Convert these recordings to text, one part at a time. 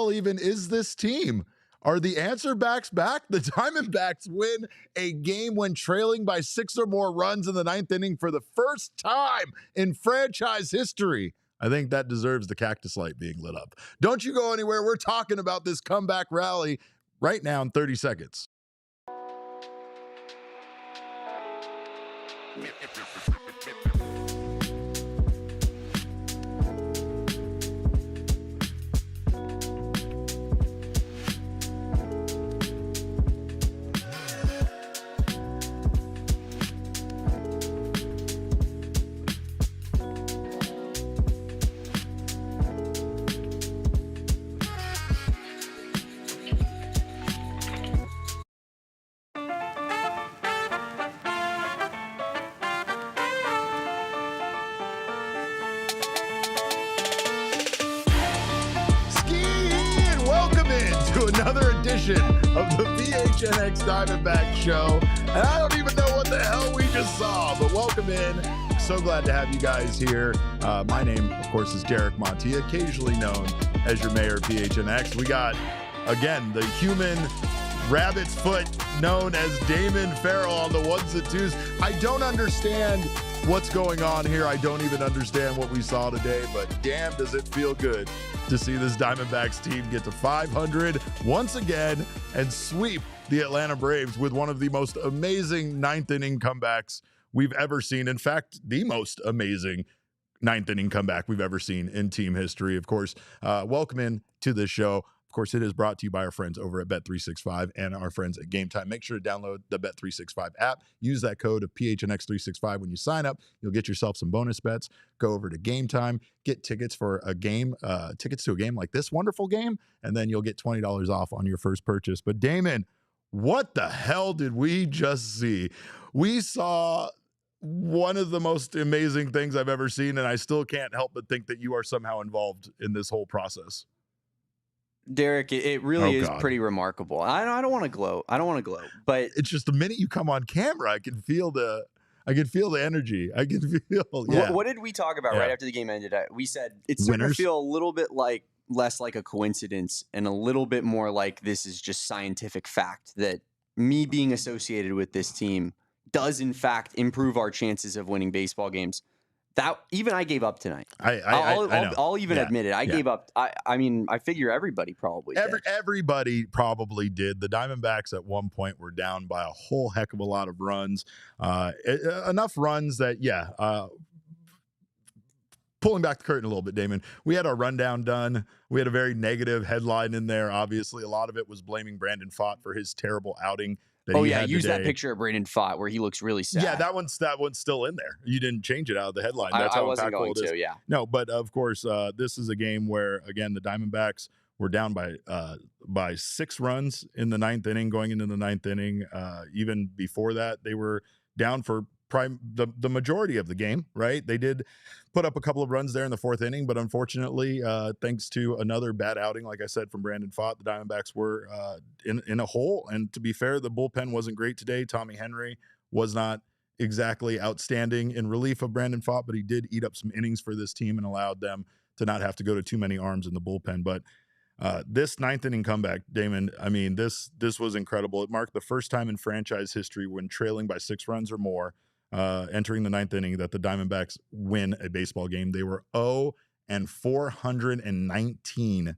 hell even is this team? Are the answer backs back? The Diamondbacks win a game when trailing by 6 or more runs in the 9th inning for the first time in franchise history. I think that deserves the cactus light being lit up. Don't you go anywhere. We're talking about this comeback rally right now in 30 seconds. Another edition of the PHNX Diamondbacks show. And I don't even know what the hell we just saw, but welcome in. So glad to have you guys here. My name, of course, is Derek Monte, occasionally known as your mayor of PHNX. We got, again, the human rabbit's foot known as Damon Farrell on the ones and twos. I don't understand what's going on here. I don't even understand what we saw today, but damn, does it feel good to see this Diamondbacks team get to 500 once again and sweep the Atlanta Braves with one of the most amazing 9th inning comebacks we've ever seen. In fact, the most amazing 9th inning comeback we've ever seen in team history. Of course, welcome in to this show. Of course, it is brought to you by our friends over at Bet365 and our friends at Game Time. Make sure to download the Bet365 app. Use that code of PHNX365 when you sign up. You'll get yourself some bonus bets. Go over to Game Time, get tickets for a game, tickets to a game like this wonderful game, and then you'll get $20 off on your first purchase. But Damon, what the hell did we just see? We saw one of the most amazing things I've ever seen, and I still can't help but think that you are somehow involved in this whole process. Derek, it really is pretty remarkable. I don't want to gloat. But it's just the minute you come on camera, I can feel the energy. I can feel. Yeah. What did we talk about right after the game ended? We said it's starting to feel a little bit less like a coincidence and a little bit more like this is just scientific fact that me being associated with this team does in fact improve our chances of winning baseball games. That even I gave up tonight. I'll even admit it. I gave up. I mean, I figure everybody probably did. Everybody probably did. The Diamondbacks at one point were down by a whole heck of a lot of runs. Enough runs that, pulling back the curtain a little bit, Damon, we had our rundown done. We had a very negative headline in there. Obviously, a lot of it was blaming Brandon Pfaadt for his terrible outing. Use that picture of Brandon Pfaadt where he looks really sad. Yeah, that one's still in there. You didn't change it out of the headline. That's I how wasn't impactful going it is. to, yeah. No, but of course, this is a game where, again, the Diamondbacks were down by 6 runs in the 9th inning, going into the 9th inning. Even before that, they were down for the majority of the game, right? They did put up a couple of runs there in the 4th inning, but unfortunately, thanks to another bad outing, like I said, from Brandon Pfaadt, the Diamondbacks were in a hole. And to be fair, the bullpen wasn't great today. Tommy Henry was not exactly outstanding in relief of Brandon Pfaadt, but he did eat up some innings for this team and allowed them to not have to go to too many arms in the bullpen. But this 9th inning comeback, Damon, I mean, this was incredible. It marked the first time in franchise history when trailing by 6 runs or more, entering the 9th inning, that the Diamondbacks win a baseball game. They were 0-419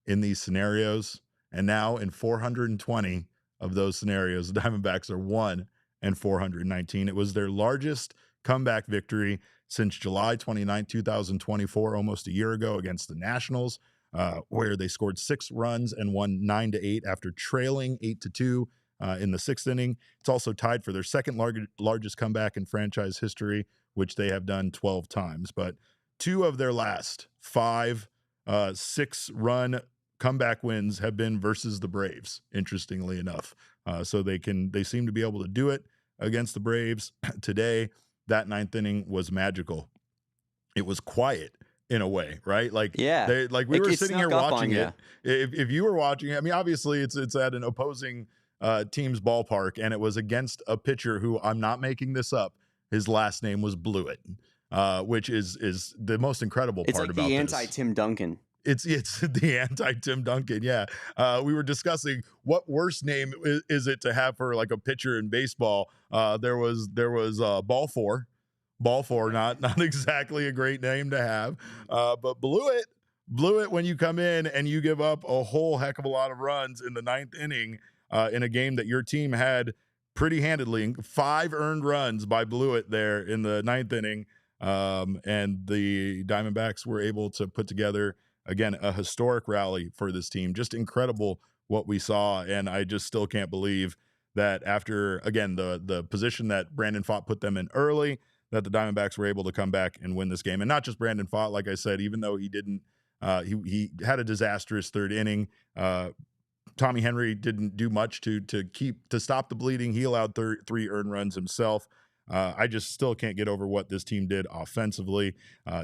in these scenarios. And now in 420 of those scenarios, the Diamondbacks are 1-419. It was their largest comeback victory since July 29, 2024, almost a year ago, against the Nationals, where they scored 6 runs and won 9-8 after trailing 8-2. In the 6th inning. It's also tied for their second largest comeback in franchise history, which they have done 12 times. But 2 of their last 5 6-run comeback wins have been versus the Braves, interestingly enough. So they seem to be able to do it against the Braves. Today, that 9th inning was magical. It was quiet in a way, right? We were sitting here watching it. If you were watching it, I mean, obviously it's at an opposing team's ballpark, and it was against a pitcher who, I'm not making this up, his last name was Blewett, which is the most incredible part about this. It's like the anti-Tim Duncan. It's the anti-Tim Duncan. Yeah. We were discussing what worse name is it to have for like a pitcher in baseball. There was Ball Four. Ball Four, not exactly a great name to have. But blew it when you come in and you give up a whole heck of a lot of runs in the 9th inning in a game that your team had pretty handedly. 5 earned runs by Blewett there in the 9th inning. And the Diamondbacks were able to put together, again, a historic rally for this team. Just incredible what we saw. And I just still can't believe that after, again, the position that Brandon Pfaadt put them in early, that the Diamondbacks were able to come back and win this game. And not just Brandon Pfaadt, like I said, even though he didn't, he had a disastrous 3rd inning. Tommy Henry didn't do much to stop the bleeding. He allowed 3 earned runs himself. I just still can't get over what this team did offensively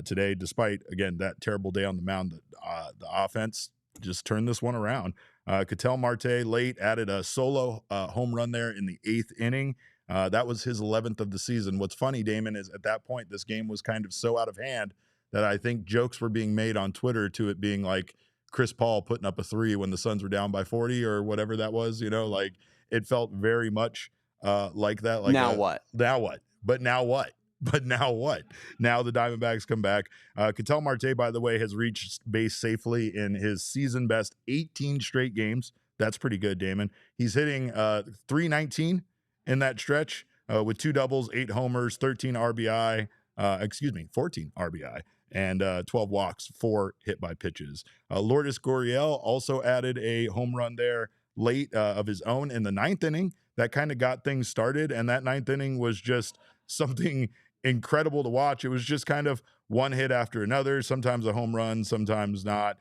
today, despite, again, that terrible day on the mound. The offense just turned this one around. Ketel Marte late added a solo home run there in the 8th inning. That was his 11th of the season. What's funny, Damon, is at that point, this game was kind of so out of hand that I think jokes were being made on Twitter to it being like Chris Paul putting up a 3 when the Suns were down by 40 or whatever that was. You know, like it felt very much like that. Like now what? Now what? But now what? But now what? Now the Diamondbacks come back. Ketel Marte, by the way, has reached base safely in his season best 18 straight games. That's pretty good, Damon. He's hitting .319 in that stretch with 2 doubles, 8 homers, 13 RBI. 14 RBI and 12 walks, 4 hit by pitches. Lourdes Gurriel also added a home run there late of his own in the 9th inning. That kind of got things started, and that 9th inning was just something incredible to watch. It was just kind of one hit after another, sometimes a home run, sometimes not.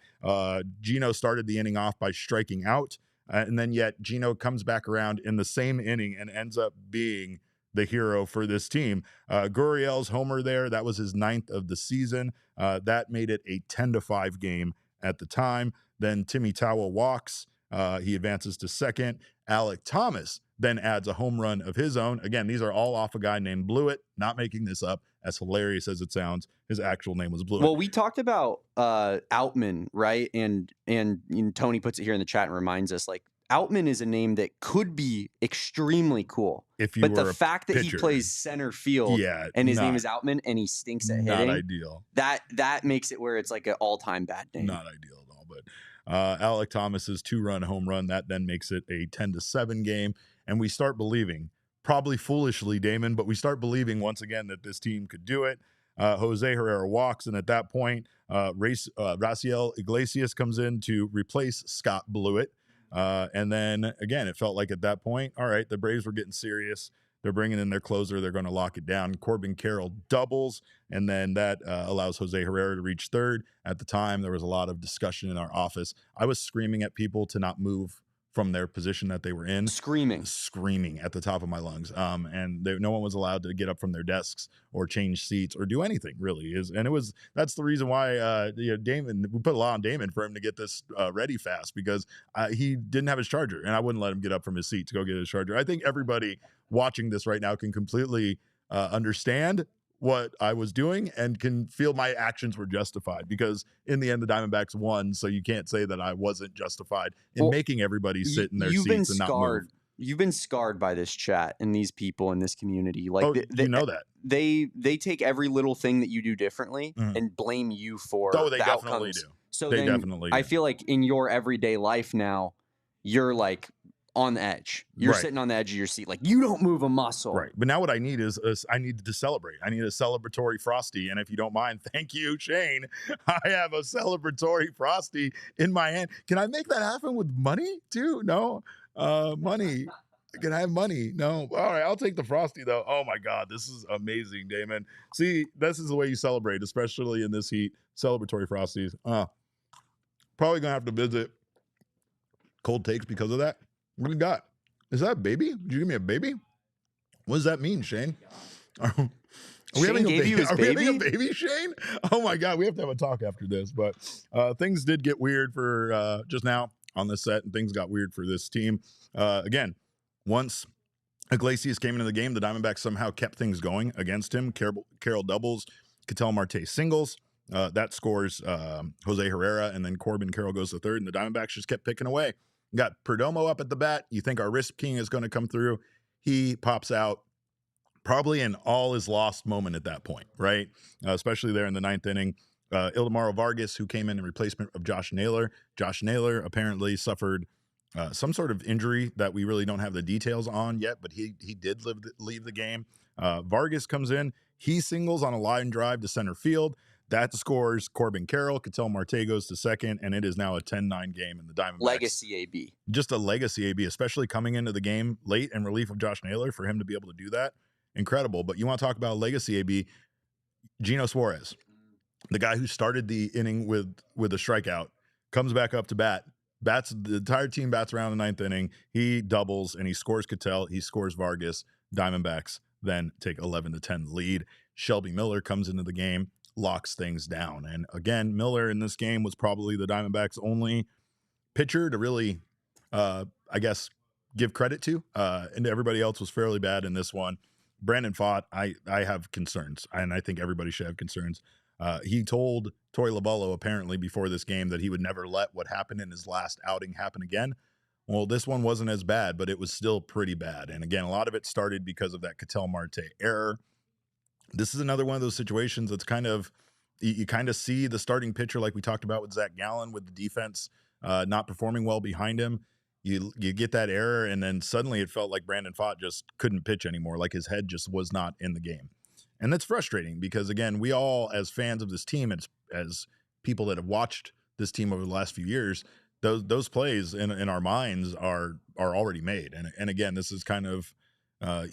Gino started the inning off by striking out, and then yet Gino comes back around in the same inning and ends up being the hero for this team. Gurriel's homer there, that was his 9th of the season. That made it a 10-5 game at the time. Then Timmy Tawa walks. He advances to second. Alec Thomas then adds a home run of his own. Again, these are all off a guy named Blewett, not making this up. As hilarious as it sounds, his actual name was Blewett. Well, we talked about Outman, right? And Tony puts it here in the chat and reminds us, like, Outman is a name that could be extremely cool. But the fact that he plays center field and his name is Outman and he stinks at hitting, not ideal. That makes it where it's like an all-time bad name. Not ideal at all. But Alec Thomas's 2-run home run, that then makes it a 10-7 game. And we start believing, probably foolishly, Damon, but we start believing once again that this team could do it. Jose Herrera walks, and at that point, Raciel Iglesias comes in to replace Scott Blewett. And then, again, it felt like at that point, all right, the Braves were getting serious. They're bringing in their closer. They're going to lock it down. Corbin Carroll doubles, and then that allows Jose Herrera to reach third. At the time, there was a lot of discussion in our office. I was screaming at people to not move from their position that they were in. Screaming at the top of my lungs. And no one was allowed to get up from their desks or change seats or do anything, really. That's the reason why Damon, we put a lot on Damon for him to get this ready fast, because he didn't have his charger, and I wouldn't let him get up from his seat to go get his charger. I think everybody watching this right now can completely understand what I was doing and can feel my actions were justified, because in the end the Diamondbacks won, so you can't say that I wasn't justified in making everybody sit in their seats and not move. You've been scarred by this chat and these people in this community. Like, you know that. They take every little thing that you do differently and blame you for they the definitely outcomes. do. So they then definitely do. I feel like in your everyday life now, you're like on the edge. You're sitting on the edge of your seat. Like, you don't move a muscle. Right. But now what I need is I need to celebrate. I need a celebratory Frosty. And if you don't mind, thank you, Shane. I have a celebratory Frosty in my hand. Can I make that happen with money too? No. Money. Can I have money? No. All right. I'll take the Frosty though. Oh my God. This is amazing, Damon. See, this is the way you celebrate, especially in this heat. Celebratory Frosties. Probably going to have to visit Cold Takes because of that. What do you got? Is that a baby? Did you give me a baby? What does that mean, Shane? Are we having a baby, Shane? Oh my God, we have to have a talk after this. But things did get weird for just now on this set, and things got weird for this team. Again, once Iglesias came into the game, the Diamondbacks somehow kept things going against him. Carol doubles, Ketel Marte singles. That scores Jose Herrera, and then Corbin Carroll goes to third, and the Diamondbacks just kept picking away. Got Perdomo up at the bat. You think our Wrist King is going to come through. He pops out probably in all is lost moment at that point, right? Especially there in the ninth inning. Ildemaro Vargas, who came in replacement of Josh Naylor. Josh Naylor apparently suffered some sort of injury that we really don't have the details on yet, but he did leave the game. Vargas comes in. He singles on a line drive to center field. That scores Corbin Carroll. Ketel Marte goes to second, and it is now a 10-9 game in the Diamondbacks. Legacy AB. Just a legacy AB, especially coming into the game late in relief of Josh Naylor, for him to be able to do that. Incredible. But you want to talk about legacy AB, Eugenio Suarez, the guy who started the inning with a strikeout, comes back up to bat. The entire team bats around the ninth inning. He doubles, and he scores Ketel. He scores Vargas. Diamondbacks then take 11-10 lead. Shelby Miller comes into the game, locks things down. And again, Miller in this game was probably the Diamondbacks' only pitcher to really, I guess, give credit to. And everybody else was fairly bad in this one. Brandon Pfaadt, I have concerns, and I think everybody should have concerns. He told Torey Lovullo apparently before this game that he would never let what happened in his last outing happen again. Well, this one wasn't as bad, but it was still pretty bad. And again, a lot of it started because of that Ketel Marte error. This is another one of those situations that's kind of, you kind of see the starting pitcher like we talked about with Zach Gallen, with the defense not performing well behind him. You get that error, and then suddenly it felt like Brandon Pfaadt just couldn't pitch anymore, like his head just was not in the game. And that's frustrating because, again, we all, as fans of this team, and as people that have watched this team over the last few years, those plays in our minds are already made. And again, this is kind of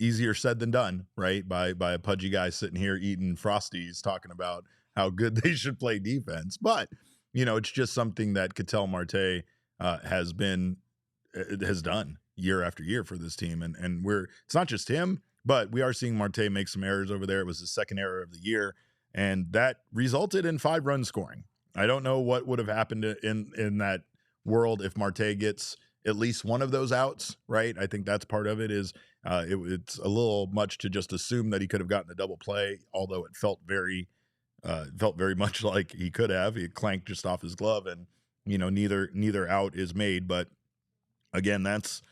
easier said than done, right? By a pudgy guy sitting here eating Frosties talking about how good they should play defense. But, it's just something that Ketel Marte has done year after year for this team. And it's not just him, but we are seeing Marte make some errors over there. It was his second error of the year, and that resulted in 5 runs scoring. I don't know what would have happened in that world if Marte gets at least one of those outs, right? I think that's part of it. Is it's a little much to just assume that he could have gotten a double play, although it felt very much like he could have. He clanked just off his glove, and neither out is made. But again, that's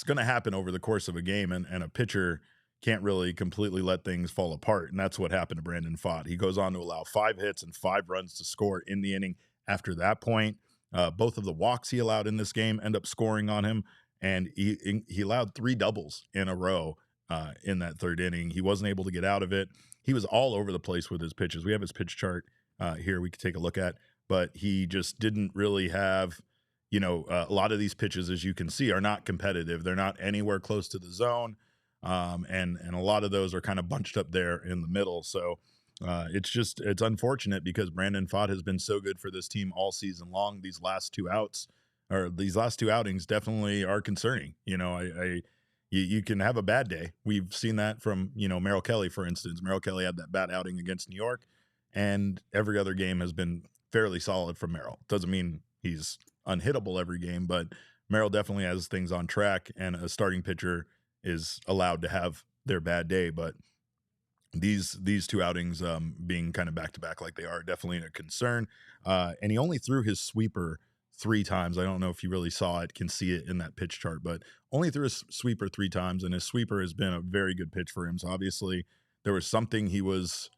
going to happen over the course of a game, and a pitcher can't really completely let things fall apart. And that's what happened to Brandon Pfaadt. He goes on to allow 5 hits and 5 runs to score in the inning. After that point, both of the walks he allowed in this game end up scoring on him, and he allowed 3 doubles in a row in that third inning. He wasn't able to get out of it. He was all over the place with his pitches. We have his pitch chart here we could take a look at, but he just didn't really have, a lot of these pitches, as you can see, are not competitive. They're not anywhere close to the zone. And a lot of those are kind of bunched up there in the middle. So it's unfortunate because Brandon Pfaadt has been so good for this team all season long. These last 2 outings definitely are concerning. You can have a bad day. We've seen that from, Merrill Kelly, for instance. Merrill Kelly had that bad outing against New York, and every other game has been fairly solid from Merrill. Doesn't mean he's unhittable every game, but Merrill definitely has things on track, and a starting pitcher is allowed to have their bad day. But these 2 outings being kind of back-to-back like they are definitely a concern. And he only threw his sweeper 3 times. I don't know if you really saw it, can see it in that pitch chart, but only threw his sweeper 3 times, and his sweeper has been a very good pitch for him. So obviously there was something he was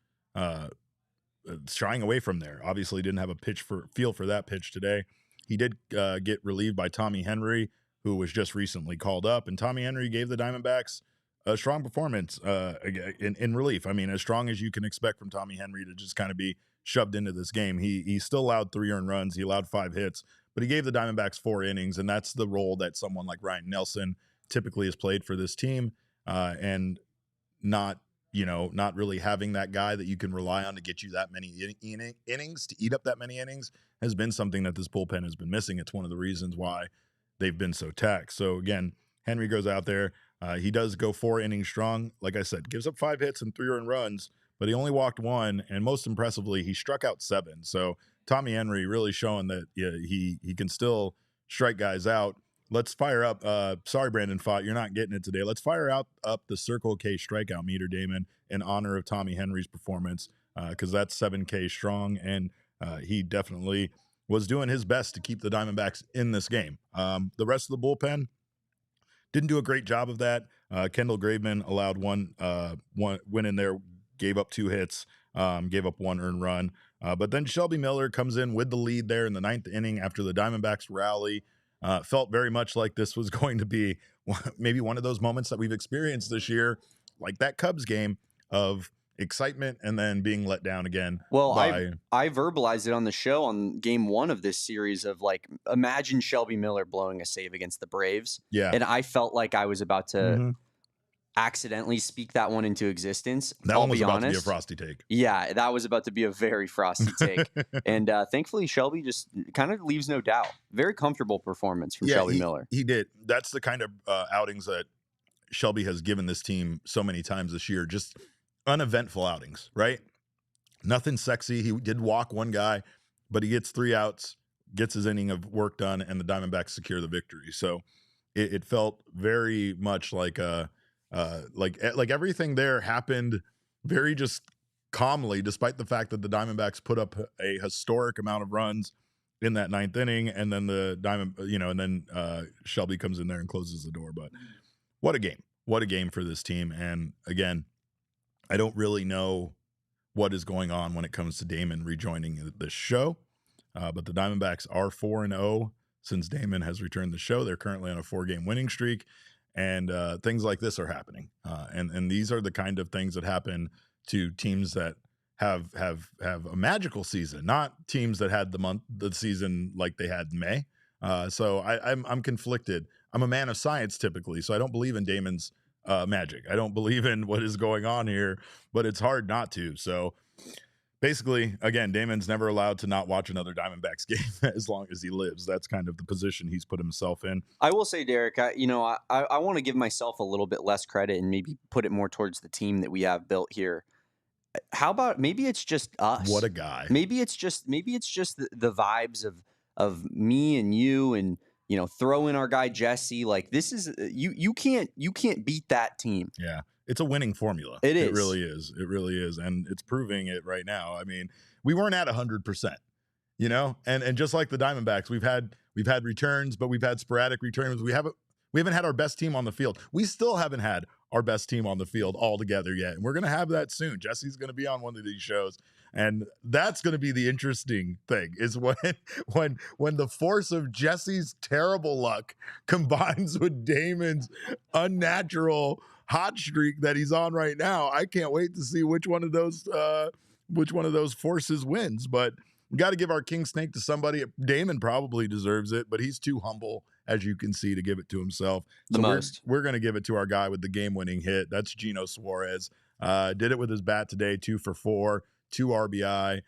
shying away from there. Obviously didn't have a feel for that pitch today. He did get relieved by Tommy Henry, who was just recently called up, and Tommy Henry gave the Diamondbacks a strong performance in relief. I mean, as strong as you can expect from Tommy Henry to just kind of be shoved into this game. He still allowed 3 earned runs. He allowed 5 hits, but he gave the Diamondbacks 4 innings, and that's the role that someone like Ryan Nelson typically has played for this team, and not really having that guy that you can rely on to get you that many innings, to eat up that many innings, has been something that this bullpen has been missing. It's one of the reasons why they've been so taxed. So again, Henry goes out there. He does go 4 innings strong. Like I said, gives up 5 hits and 3 earned runs, but he only walked 1, and most impressively, he struck out 7. So Tommy Henry really showing that he can still strike guys out. Let's fire up. Sorry, Brandon Pfaadt, you're not getting it today. Let's fire up the Circle K strikeout meter, Damon, in honor of Tommy Henry's performance. because that's 7K strong, and he definitely was doing his best to keep the Diamondbacks in this game. The rest of the bullpen didn't do a great job of that. Kendall Graveman allowed one win in there, gave up 2 hits, gave up 1 earned run. But then Shelby Miller comes in with the lead there in the 9th inning after the Diamondbacks rally. Felt very much like this was going to be maybe one of those moments that we've experienced this year, like that Cubs game of excitement and then being let down again. Well, I verbalized it on the show on game 1 of this series of like, imagine Shelby Miller blowing a save against the Braves. Yeah. And I felt like I was about to accidentally speak that one into existence. That I'll one was be about honest. to be a frosty take. Yeah, that was about to be a very frosty take. And thankfully, Shelby just kind of leaves no doubt. Very comfortable performance from Shelby Miller. He did. That's the kind of outings that Shelby has given this team so many times this year. Just uneventful outings, right? Nothing sexy. He did walk one guy, but he gets 3 outs, gets his inning of work done, and the Diamondbacks secure the victory. So it felt very much like like everything there happened very just calmly, despite the fact that the Diamondbacks put up a historic amount of runs in that 9th inning, and then Shelby comes in there and closes the door. But what a game. What a game for this team. And again, I don't really know what is going on when it comes to Damon rejoining the show, but the Diamondbacks are 4-0 since Damon has returned the show. They're currently on a 4-game winning streak, and things like this are happening. And these are the kind of things that happen to teams that have a magical season, not teams that had the season like they had in May. So I'm conflicted. I'm a man of science typically, so I don't believe in Damon's magic. I don't believe in what is going on here, but it's hard not to. So basically, again, Damon's never allowed to not watch another Diamondbacks game as long as he lives. That's kind of the position he's put himself in. I will say, Derek, I want to give myself a little bit less credit and maybe put it more towards the team that we have built here. How about maybe it's just us? What a guy. Maybe it's just the vibes of me and you, and throw in our guy Jesse. Like, this is you can't beat that team. Yeah. It's a winning formula. It is. It really is. It really is. And it's proving it right now. I mean, we weren't at 100%, and just like the Diamondbacks, we've had returns, but we've had sporadic returns. We haven't had our best team on the field. We still haven't had our best team on the field all together yet. And we're going to have that soon. Jesse's going to be on one of these shows. And that's going to be the interesting thing, is when the force of Jesse's terrible luck combines with Damon's unnatural hot streak that he's on right now. I can't wait to see which one of those forces wins. But we got to give our king snake to somebody. Damon probably deserves it, but he's too humble, as you can see, to give it to himself. We're going to give it to our guy with the game-winning hit. That's Eugenio Suarez. Did it with his bat today, 2 for 4, 2 RBI,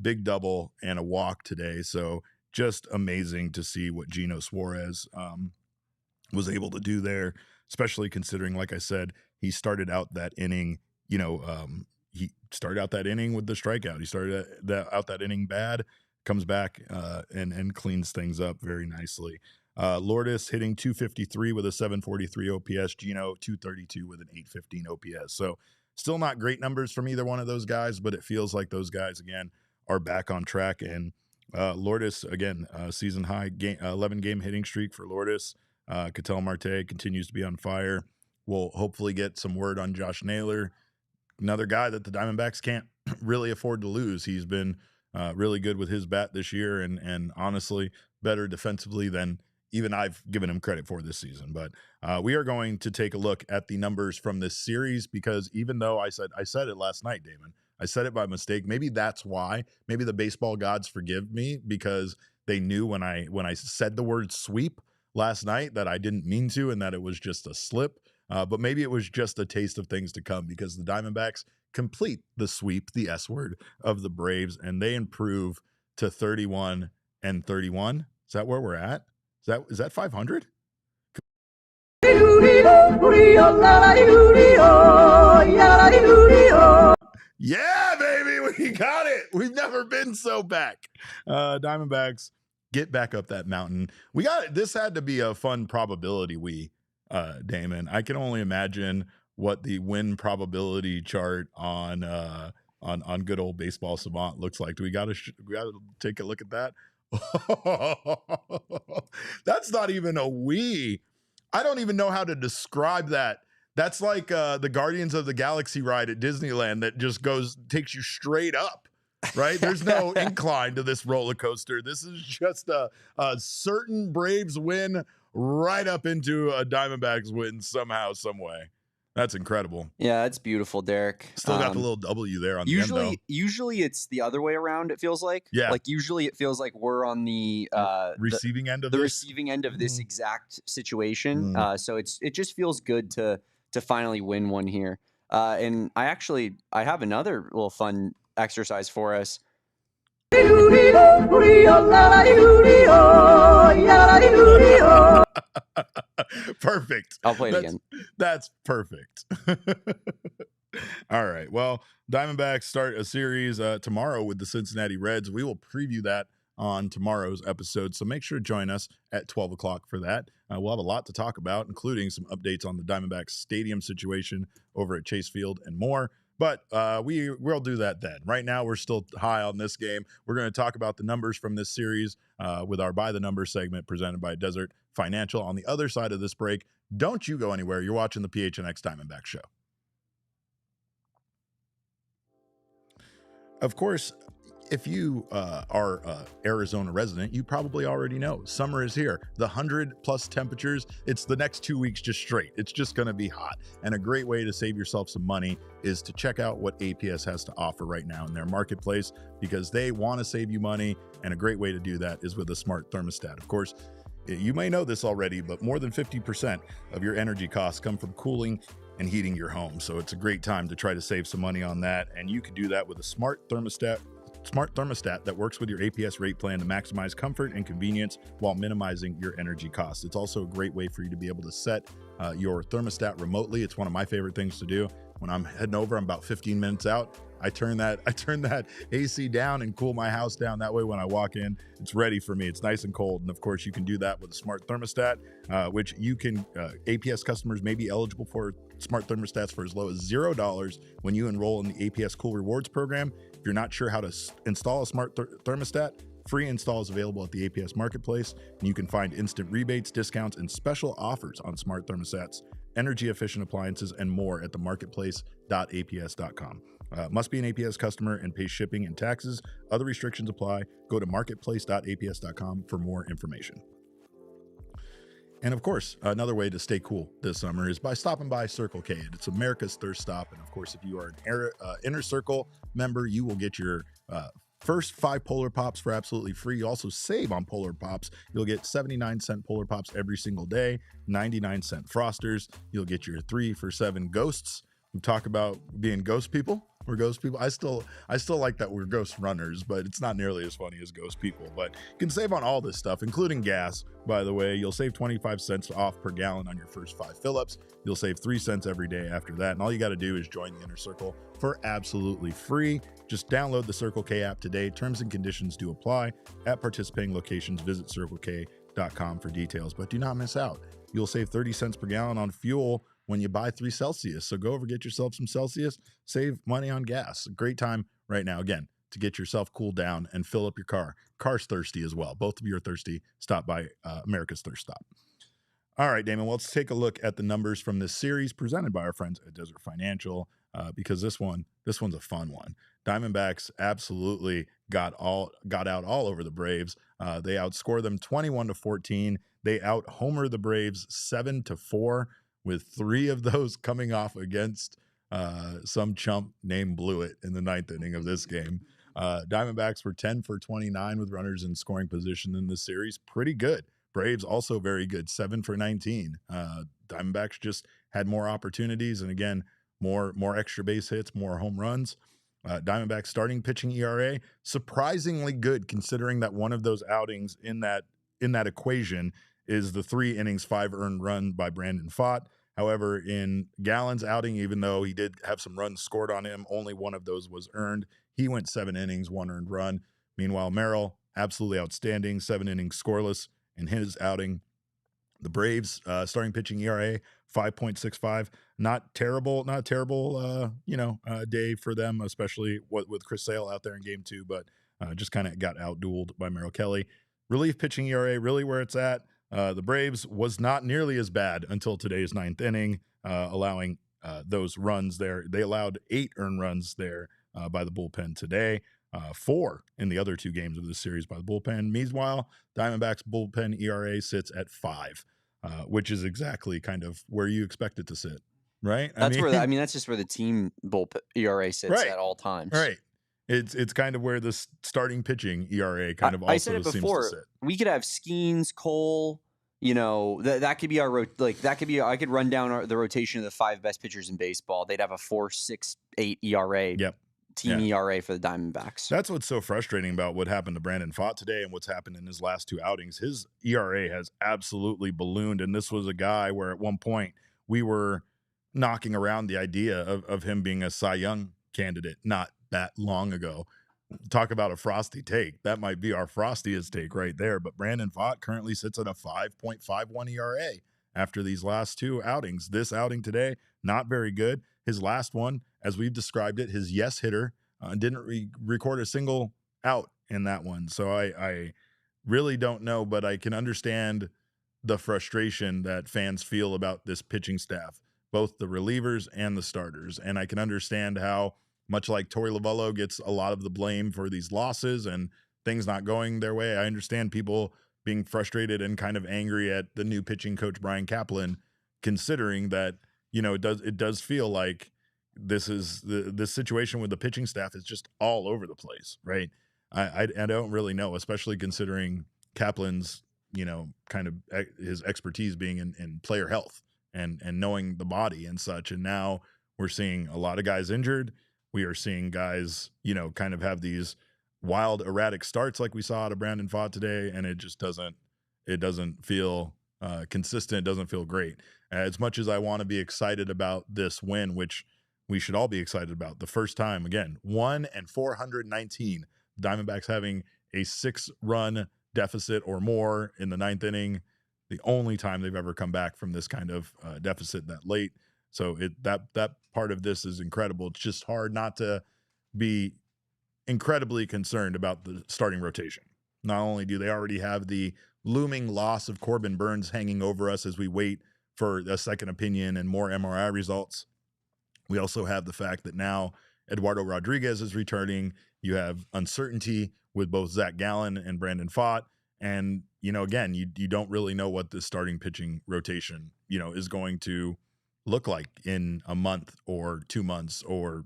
big double, and a walk today. So just amazing to see what Eugenio Suarez was able to do there, especially considering, like I said, he started out that inning, he started out that inning with the strikeout. He started out that inning bad, comes back and cleans things up very nicely. Lourdes hitting 253 with a 743 OPS, Gino 232 with an 815 OPS. So still not great numbers from either one of those guys, but it feels like those guys, again, are back on track. And Lourdes, again, season high 11-game hitting streak for Lourdes. Ketel Marte continues to be on fire. We'll hopefully get some word on Josh Naylor, another guy that the Diamondbacks can't really afford to lose. He's been really good with his bat this year, and honestly better defensively than even I've given him credit for this season. But we are going to take a look at the numbers from this series, because even though I said it last night, Damon, I said it by mistake. Maybe that's why. Maybe the baseball gods forgive me, because they knew when I said the word sweep last night that I didn't mean to, and that it was just a slip. But maybe it was just a taste of things to come, because the Diamondbacks complete the sweep, the S word, of the Braves, and they improve to 31-31. Is that where we're at? Is that 500? Yeah, baby, we got it. We've never been so back. Diamondbacks get back up that mountain. We got it. This had to be a fun probability. Damon, I can only imagine what the win probability chart on on good old Baseball Savant looks like. Do we gotta take a look at that? That's not even a Wii. I don't even know how to describe that. That's like the Guardians of the Galaxy ride at Disneyland that just takes you straight up, right? There's no incline to this roller coaster. This is just a certain Braves win right up into a Diamondbacks win somehow, some way. That's incredible. Yeah, it's beautiful, Derek. Still got the little W there on the end, though. Usually it's the other way around, it feels like. Yeah. Like, usually it feels like we're on the receiving end of this exact situation. So it just feels good to finally win one here. And I have another little fun exercise for us. Perfect. I'll play it again. That's perfect. All right. Well, Diamondbacks start a series tomorrow with the Cincinnati Reds. We will preview that on tomorrow's episode, so make sure to join us at 12 o'clock for that. We'll have a lot to talk about, including some updates on the Diamondbacks stadium situation over at Chase Field and more. But we'll do that then. Right now, we're still high on this game. We're going to talk about the numbers from this series with our By the Numbers segment presented by Desert Financial. On the other side of this break, don't you go anywhere. You're watching the PHNX Diamondback Show. Of course, if you are an Arizona resident, you probably already know summer is here. The 100-plus temperatures, it's the next 2 weeks just straight. It's just going to be hot. And a great way to save yourself some money is to check out what APS has to offer right now in their marketplace, because they want to save you money. And a great way to do that is with a smart thermostat. Of course, you may know this already, but more than 50% of your energy costs come from cooling and heating your home. So it's a great time to try to save some money on that. And you can do that with a smart thermostat that works with your APS rate plan to maximize comfort and convenience while minimizing your energy costs. It's also a great way for you to be able to set your thermostat remotely. It's one of my favorite things to do. When I'm heading over, I'm about 15 minutes out. I turn that AC down and cool my house down. That way, when I walk in, it's ready for me. It's nice and cold. And of course, you can do that with a smart thermostat, which you can, APS customers may be eligible for smart thermostats for as low as $0 when you enroll in the APS Cool Rewards program. If you're not sure how to install a smart thermostat, free install is available at the APS Marketplace, and you can find instant rebates, discounts, and special offers on smart thermostats, energy-efficient appliances, and more at the marketplace.aps.com. Must be an APS customer and pay shipping and taxes. Other restrictions apply. Go to marketplace.aps.com for more information. And of course, another way to stay cool this summer is by stopping by Circle K. It's America's thirst stop. And of course, if you are an Inner Circle member, you will get your first 5 Polar Pops for absolutely free. You also save on Polar Pops. You'll get 79-cent Polar Pops every single day, 99-cent Frosters. You'll get your 3 for $7 Ghosts. We talk about being ghost people. We're ghost people. I still like that we're ghost runners, but it's not nearly as funny as ghost people. But you can save on all this stuff, including gas, by the way. You'll save 25 cents off per gallon on your first 5 fill-ups. You'll save 3 cents every day after that. And all you got to do is join the Inner Circle for absolutely free. Just download the Circle K app today. Terms and conditions do apply. At participating locations, visit circlek.com for details. But do not miss out. You'll save 30 cents per gallon on fuel when you buy 3 Celsius. So go over, get yourself some Celsius, save money on gas. A great time right now, again, to get yourself cooled down and fill up your car. Car's thirsty as well. Both of you are thirsty. Stop by America's Thirst Stop. All right, Damon, well, let's take a look at the numbers from this series presented by our friends at Desert Financial, because this one's a fun one. Diamondbacks absolutely got out all over the Braves. They outscore them 21-14. They out-homer the Braves 7-4. with 3 of those coming off against some chump named Blewett in the 9th inning of this game. Diamondbacks were 10 for 29 with runners in scoring position in this series. Pretty good. Braves also very good, 7 for 19. Diamondbacks just had more opportunities, and again, more extra base hits, more home runs. Diamondbacks starting pitching ERA, surprisingly good considering that one of those outings in that equation is the 3 innings, 5 earned run by Brandon Pfaadt. However, in Gallen's outing, even though he did have some runs scored on him, only one of those was earned. He went 7 innings, 1 earned run. Meanwhile, Merrill, absolutely outstanding, 7 innings scoreless in his outing. The Braves starting pitching ERA 5.65. Not terrible day for them, especially with Chris Sale out there in game 2, but just kind of got outdueled by Merrill Kelly. Relief pitching ERA really where it's at. The Braves was not nearly as bad until today's 9th inning, allowing those runs there. They allowed 8 earned runs there by the bullpen today. 4 in the other 2 games of this series by the bullpen. Meanwhile, Diamondbacks bullpen ERA sits at 5, which is exactly kind of where you expect it to sit, right? That's that's just where the team bullpen ERA sits at all times. Right. It's kind of where the starting pitching ERA kind of also seems to sit. I said it before. We could have Skeens, Cole. That could be our I could run down the rotation of the 5 best pitchers in baseball. They'd have a 4.68 ERA. Yep. Team ERA for the Diamondbacks. That's what's so frustrating about what happened to Brandon Pfaadt today and what's happened in his last 2 outings. His ERA has absolutely ballooned, and this was a guy where at one point we were knocking around the idea of him being a Cy Young candidate not that long ago. Talk about a frosty take. That might be our frostiest take right there, but Brandon Pfaadt currently sits at a 5.51 ERA after these last 2 outings. This outing today, not very good. His last one, as we've described it, his yes hitter didn't record a single out in that one. So I really don't know, but I can understand the frustration that fans feel about this pitching staff, both the relievers and the starters. And I can understand how, much like Torey Lovullo gets a lot of the blame for these losses and things not going their way, I understand people being frustrated and kind of angry at the new pitching coach, Brian Kaplan, considering that, it does feel like this situation with the pitching staff is just all over the place, right? I don't really know, especially considering Kaplan's, kind of his expertise being in player health and knowing the body and such. And now we're seeing a lot of guys injured. We are seeing guys, kind of have these wild, erratic starts like we saw out of Brandon Pfaadt today, and it just doesn't feel consistent. It doesn't feel great. As much as I want to be excited about this win, which we should all be excited about, the first time, again, 1-419, Diamondbacks having a 6-run deficit or more in the 9th inning, the only time they've ever come back from this kind of deficit that late. So that part of this is incredible. It's just hard not to be incredibly concerned about the starting rotation. Not only do they already have the looming loss of Corbin Burns hanging over us as we wait for a second opinion and more MRI results, we also have the fact that now Eduardo Rodriguez is returning. You have uncertainty with both Zach Gallen and Brandon Pfaadt. And, again, you don't really know what the starting pitching rotation, is going to look like in a month or 2 months or,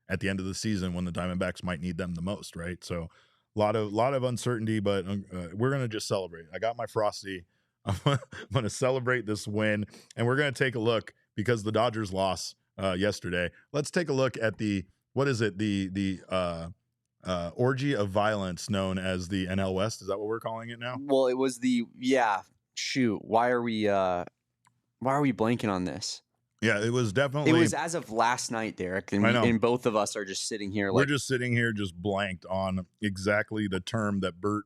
at the end of the season when the Diamondbacks might need them the most, right? So a lot of uncertainty, but we're going to just celebrate. I got my Frosty. I'm going to celebrate this win, and we're going to take a look because the Dodgers lost yesterday. Let's take a look at the orgy of violence known as the NL West. Is that what we're calling it now? Well, it was why are we blanking on this? Yeah, it was definitely. It was as of last night, Derek, and both of us are just sitting here. We're just sitting here, just blanked on exactly the term that Bert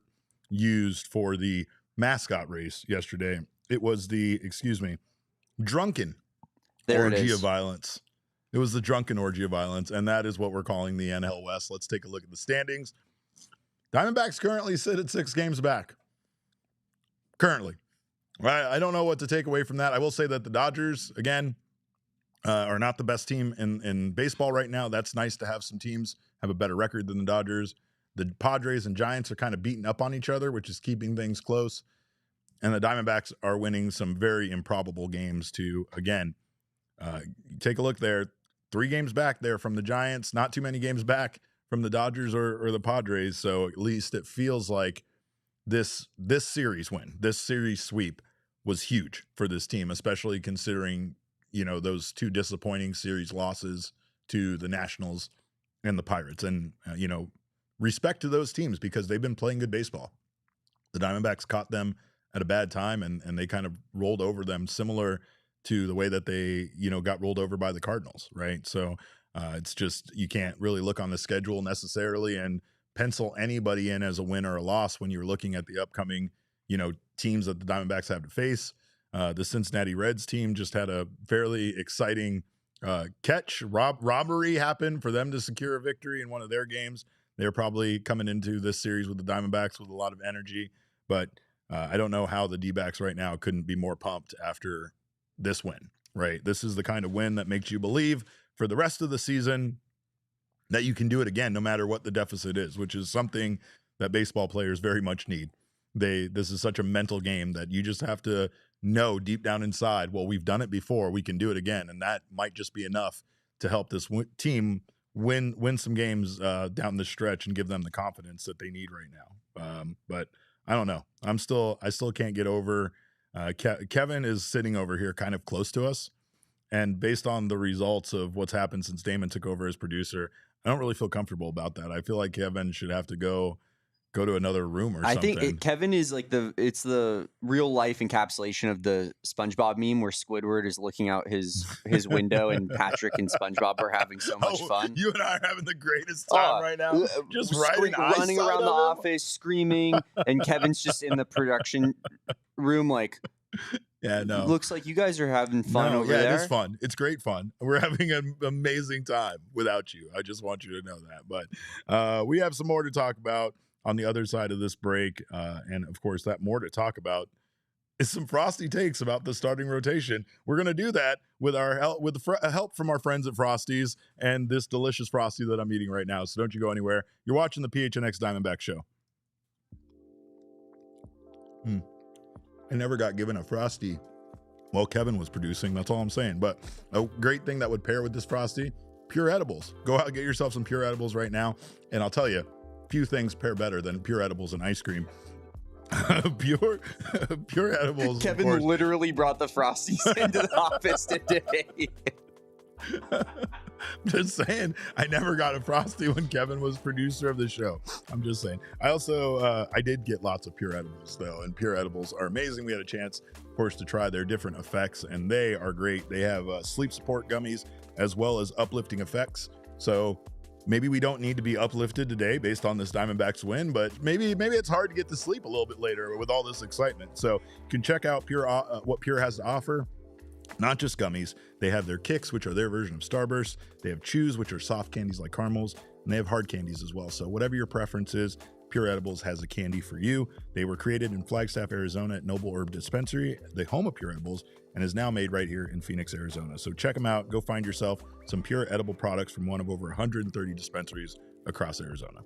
used for the mascot race yesterday. It was the drunken orgy of violence. It was the drunken orgy of violence, and that is what we're calling the NL West. Let's take a look at the standings. Diamondbacks currently sit at 6 games back. Currently. I don't know what to take away from that. I will say that the Dodgers, again, are not the best team in baseball right now. That's nice to have some teams have a better record than the Dodgers. The Padres and Giants are kind of beating up on each other, which is keeping things close. And the Diamondbacks are winning some very improbable games to, again, take a look there. 3 games back there from the Giants, not too many games back from the Dodgers or the Padres. So at least it feels like this series win, this series sweep was huge for this team, especially considering, those 2 disappointing series losses to the Nationals and the Pirates. And, respect to those teams because they've been playing good baseball. The Diamondbacks caught them at a bad time and they kind of rolled over them, similar to the way that they, got rolled over by the Cardinals, right? So it's just, you can't really look on the schedule necessarily and pencil anybody in as a win or a loss when you're looking at the upcoming, teams that the Diamondbacks have to face. The Cincinnati Reds team just had a fairly exciting robbery happen for them to secure a victory in one of their games. They're probably coming into this series with the Diamondbacks with a lot of energy, but I don't know how the Dbacks right now couldn't be more pumped after this win, right? This is the kind of win that makes you believe for the rest of the season that you can do it again, no matter what the deficit is, which is something that baseball players very much need. This is such a mental game that you just have to know deep down inside, well, we've done it before, we can do it again. And that might just be enough to help this team win some games down the stretch and give them the confidence that they need right now. But I don't know. I still can't get over Kevin is sitting over here kind of close to us. And based on the results of what's happened since Damon took over as producer, I don't really feel comfortable about that. I feel like Kevin should have to go to another room or something. I think Kevin is like it's the real life encapsulation of the SpongeBob meme where Squidward is looking out his window and Patrick and SpongeBob are having so much fun. You and I are having the greatest time right now. Just running around the office, screaming, and Kevin's just in the production room like, yeah, no. Looks like you guys are having fun over there. Yeah, it is fun. It's great fun. We're having an amazing time without you. I just want you to know that. But we have some more to talk about on the other side of this break. And of course, that more to talk about is some Frosty takes about the starting rotation. We're going to do that with our help from our friends at Frosty's and this delicious Frosty that I'm eating right now. So don't you go anywhere. You're watching the PHNX Diamondback show. I never got given a Frosty while Kevin was producing. That's all I'm saying. But a great thing that would pair with this Frosty, Pure Edibles. Go out and get yourself some Pure Edibles right now. And I'll tell you, few things pair better than Pure Edibles and ice cream. Pure Edibles. Kevin literally brought the Frosties into the office today. Just saying, I never got a Frosty when Kevin was producer of the show. I'm just saying. I also, I did get lots of Pure Edibles though, and Pure Edibles are amazing. We had a chance, of course, to try their different effects, and they are great. They have sleep support gummies as well as uplifting effects. So maybe we don't need to be uplifted today based on this Diamondbacks win, but maybe it's hard to get to sleep a little bit later with all this excitement. So you can check out what Pure has to offer. Not just gummies, they have their kicks, which are their version of Starburst. They have chews, which are soft candies like caramels, and they have hard candies as well. So whatever your preference is, Pure Edibles has a candy for you. They were created in Flagstaff, Arizona at Noble Herb Dispensary, the home of Pure Edibles, and is now made right here in Phoenix, Arizona. So check them out. Go find yourself some Pure Edible products from one of over 130 dispensaries across Arizona.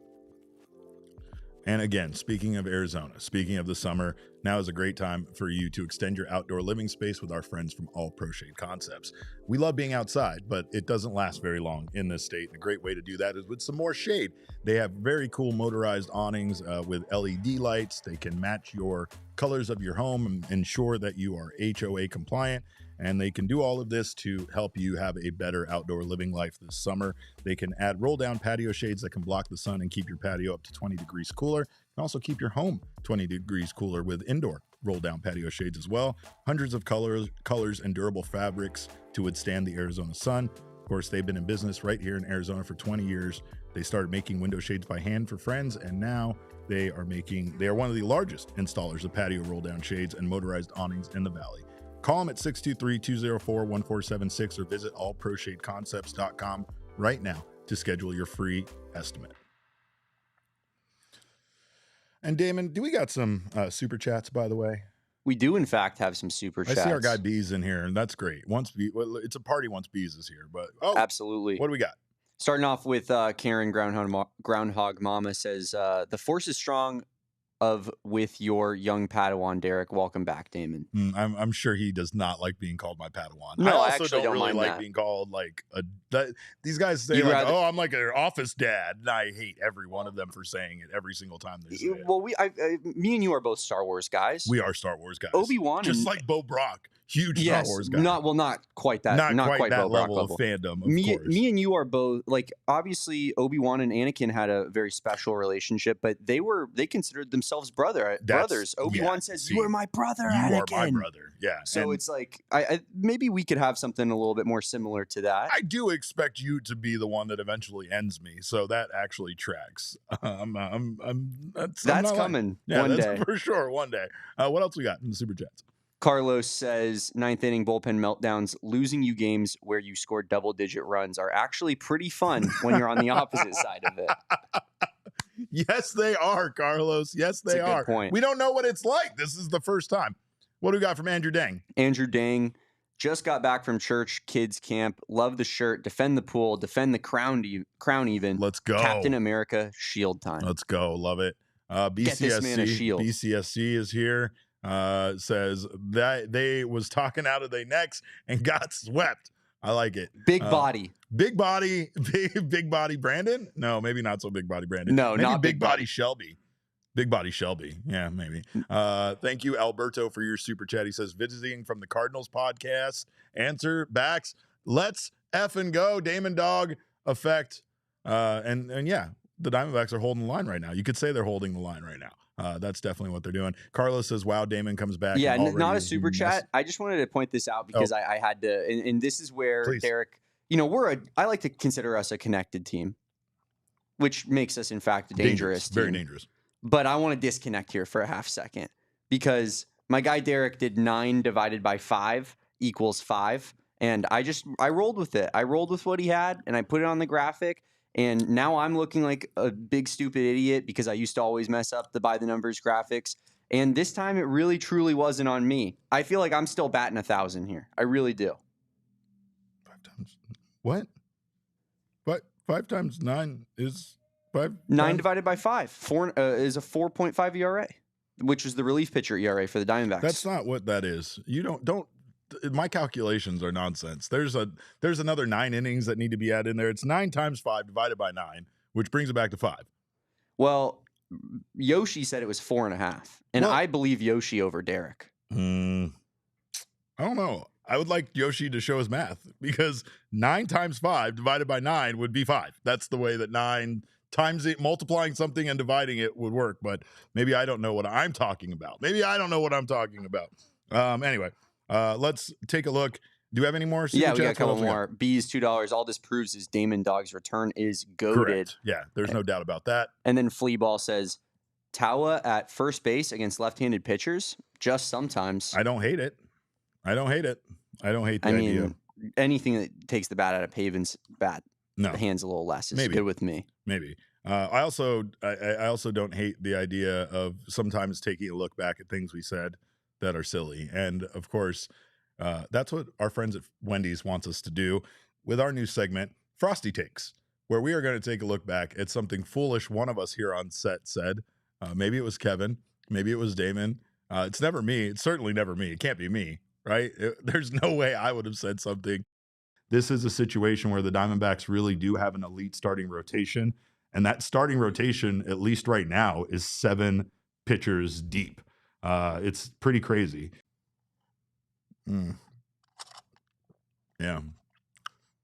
And again, speaking of Arizona, speaking of the summer, now is a great time for you to extend your outdoor living space with our friends from All Pro Shade Concepts. We love being outside, but it doesn't last very long in this state. And a great way to do that is with some more shade. They have very cool motorized awnings with LED lights. They can match your colors of your home and ensure that you are HOA compliant. And they can do all of this to help you have a better outdoor living life this summer. They can add roll-down patio shades that can block the sun and keep your patio up to 20 degrees cooler. And also keep your home 20 degrees cooler with indoor roll-down patio shades as well. Hundreds of colors and durable fabrics to withstand the Arizona sun. Of course, they've been in business right here in Arizona for 20 years. They started making window shades by hand for friends, and now they are one of the largest installers of patio roll-down shades and motorized awnings in the valley. Call them at 623-204-1476 or visit allproshadeconcepts.com right now to schedule your free estimate. And Damon, do we got some super chats, by the way? We do, in fact, have some super chats. I see our guy Bees in here, and that's great. It's a party once Bees is here, but absolutely. What do we got? Starting off with Karen Groundhog Mama says, the force is strong with your young Padawan, Derek. Welcome back, Damon. I'm sure he does not like being called my Padawan. No, I also don't really like that. Being called like these guys say I'm like an office dad, and I hate every one of them for saying it every single time they say it. Well, me and you are both Star Wars guys. We are Star Wars guys. Obi-Wan, just like Bo Brock. huge Star Wars guy. Not quite that. Not quite that Bo Brock level of fandom, of course. Me and you are both, like, obviously Obi-Wan and Anakin had a very special relationship, but they considered themselves brothers. Obi-Wan says, "You are my brother, Anakin. You are my brother." Yeah. So it's like, I maybe we could have something a little bit more similar to that. I do expect you to be the one that eventually ends me, so that actually tracks. That's coming one day. For sure, one day. What else we got in the Super Chats? Carlos says, 9th inning bullpen meltdowns, losing you games where you scored double-digit runs are actually pretty fun when you're on the opposite side of it. Yes, they are, Carlos. Yes, they are. Good point. We don't know what it's like. This is the first time. What do we got from Andrew Dang? Andrew Dang just got back from church kids camp. Love the shirt. Defend the pool. Defend the crown even. Let's go. Captain America shield time. Let's go. Love it. BCSC, Get this man a shield. BCSC is here. Says that they was talking out of their necks and got swept. I like it. Big body Brandon. No, maybe not so big body Brandon. No, maybe not big body Shelby. Big body Shelby. Yeah, maybe. Thank you, Alberto, for your super chat. He says, visiting from the Cardinals podcast. Answer, backs. Let's effing go. Damon Dog effect. And yeah, the Diamondbacks are holding the line right now. You could say they're holding the line right now. That's definitely what they're doing. Carlos says, wow, Damon comes back. Yeah, not a super chat. I just wanted to point this out because I had to, and this is where Please. Derek, I like to consider us a connected team, which makes us, in fact, a dangerous team. Very dangerous. But I want to disconnect here for a half second because my guy Derek did 9 divided by 5 equals 5. And I rolled with it. I rolled with what he had and I put it on the graphic. And now I'm looking like a big stupid idiot because I used to always mess up the by the numbers graphics. And this time it really truly wasn't on me. I feel like I'm still batting 1,000 here. I really do. 5 times what? 5 times 9 is 5. 9 divided by 5 is a 4.5 ERA, which is the relief pitcher ERA for the Diamondbacks. That's not what that is. You don't. My calculations are nonsense. There's another 9 innings that need to be added in there. It's 9 times 5 divided by 9, which brings it back to 5. Well, Yoshi said it was 4.5, and I believe Yoshi over Derek. I don't know. I would like Yoshi to show his math because 9 times 5 divided by 9 would be 5. That's the way that 9 times it, multiplying something and dividing it would work. But maybe I don't know what I'm talking about. Anyway, let's take a look. Do you have any more? We got a couple more. B's $2. All this proves is Damon Dog's return is goated. Correct. Yeah, there's no doubt about that. And then Fleaball says, Tawa at first base against left-handed pitchers? Just sometimes. I don't hate it. I don't hate the idea. Anything that takes the bat out of Pavin's bat, the hand's a little less. It's good with me. Maybe. I also don't hate the idea of sometimes taking a look back at things we said that are silly. And of course, that's what our friends at Wendy's wants us to do with our new segment, Frosty Takes, where we are going to take a look back at something foolish one of us here on set said. Maybe it was Kevin. Maybe it was Damon. It's never me. It's certainly never me. It can't be me, right? There's no way I would have said something. This is a situation where the Diamondbacks really do have an elite starting rotation. And that starting rotation, at least right now, is 7 pitchers deep. It's pretty crazy. Yeah.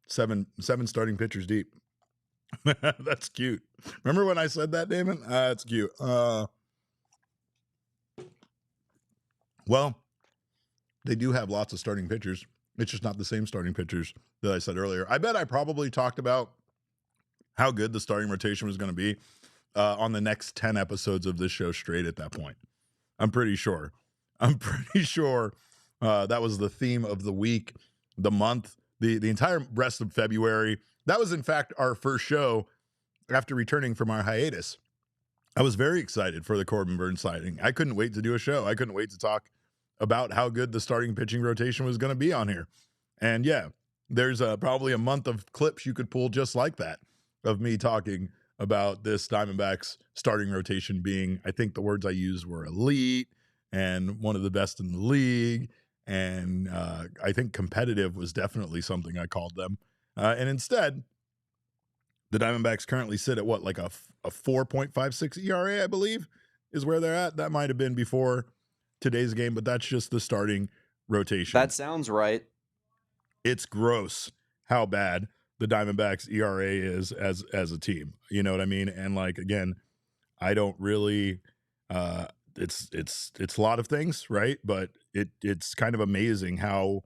7 starting pitchers deep. That's cute. Remember when I said that, Damon? That's cute. Well, they do have lots of starting pitchers. It's just not the same starting pitchers that I said earlier. I bet I probably talked about how good the starting rotation was going to be on the next 10 episodes of this show straight at that point. I'm pretty sure. That was the theme of the week, the month, the entire rest of February. That was, in fact, our first show after returning from our hiatus. I was very excited for the Corbin Burns sighting. I couldn't wait to do a show. I couldn't wait to talk about how good the starting pitching rotation was going to be on here. And yeah, there's probably a month of clips you could pull just like that of me talking about this Diamondbacks starting rotation being, I think the words I used were elite and one of the best in the league. And I think competitive was definitely something I called them. And instead, the Diamondbacks currently sit at what, like a 4.56 ERA, I believe, is where they're at. That might have been before today's game, but that's just the starting rotation. That sounds right. It's gross how bad the Diamondbacks ERA is as a team. You know what I mean? And like, again, I don't really it's a lot of things, right? But it's kind of amazing how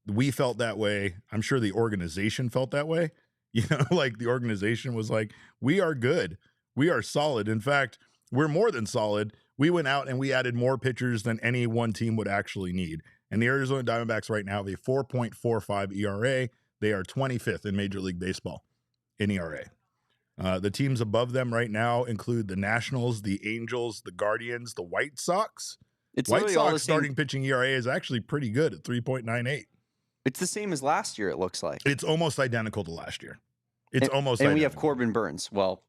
we felt that way. I'm sure the organization felt that way. You know, like the organization was like, we are good. We are solid. In fact, we're more than solid. We went out and we added more pitchers than any one team would actually need. And the Arizona Diamondbacks right now have a 4.45 ERA. They are 25th in Major League Baseball in ERA. The teams above them right now include the Nationals, the Angels, the Guardians, the White Sox. It's White all the Sox starting pitching ERA is actually pretty good at 3.98. It's the same as last year, it looks like. It's almost identical to last year. It's almost and identical. We have Corbin Burns. Well,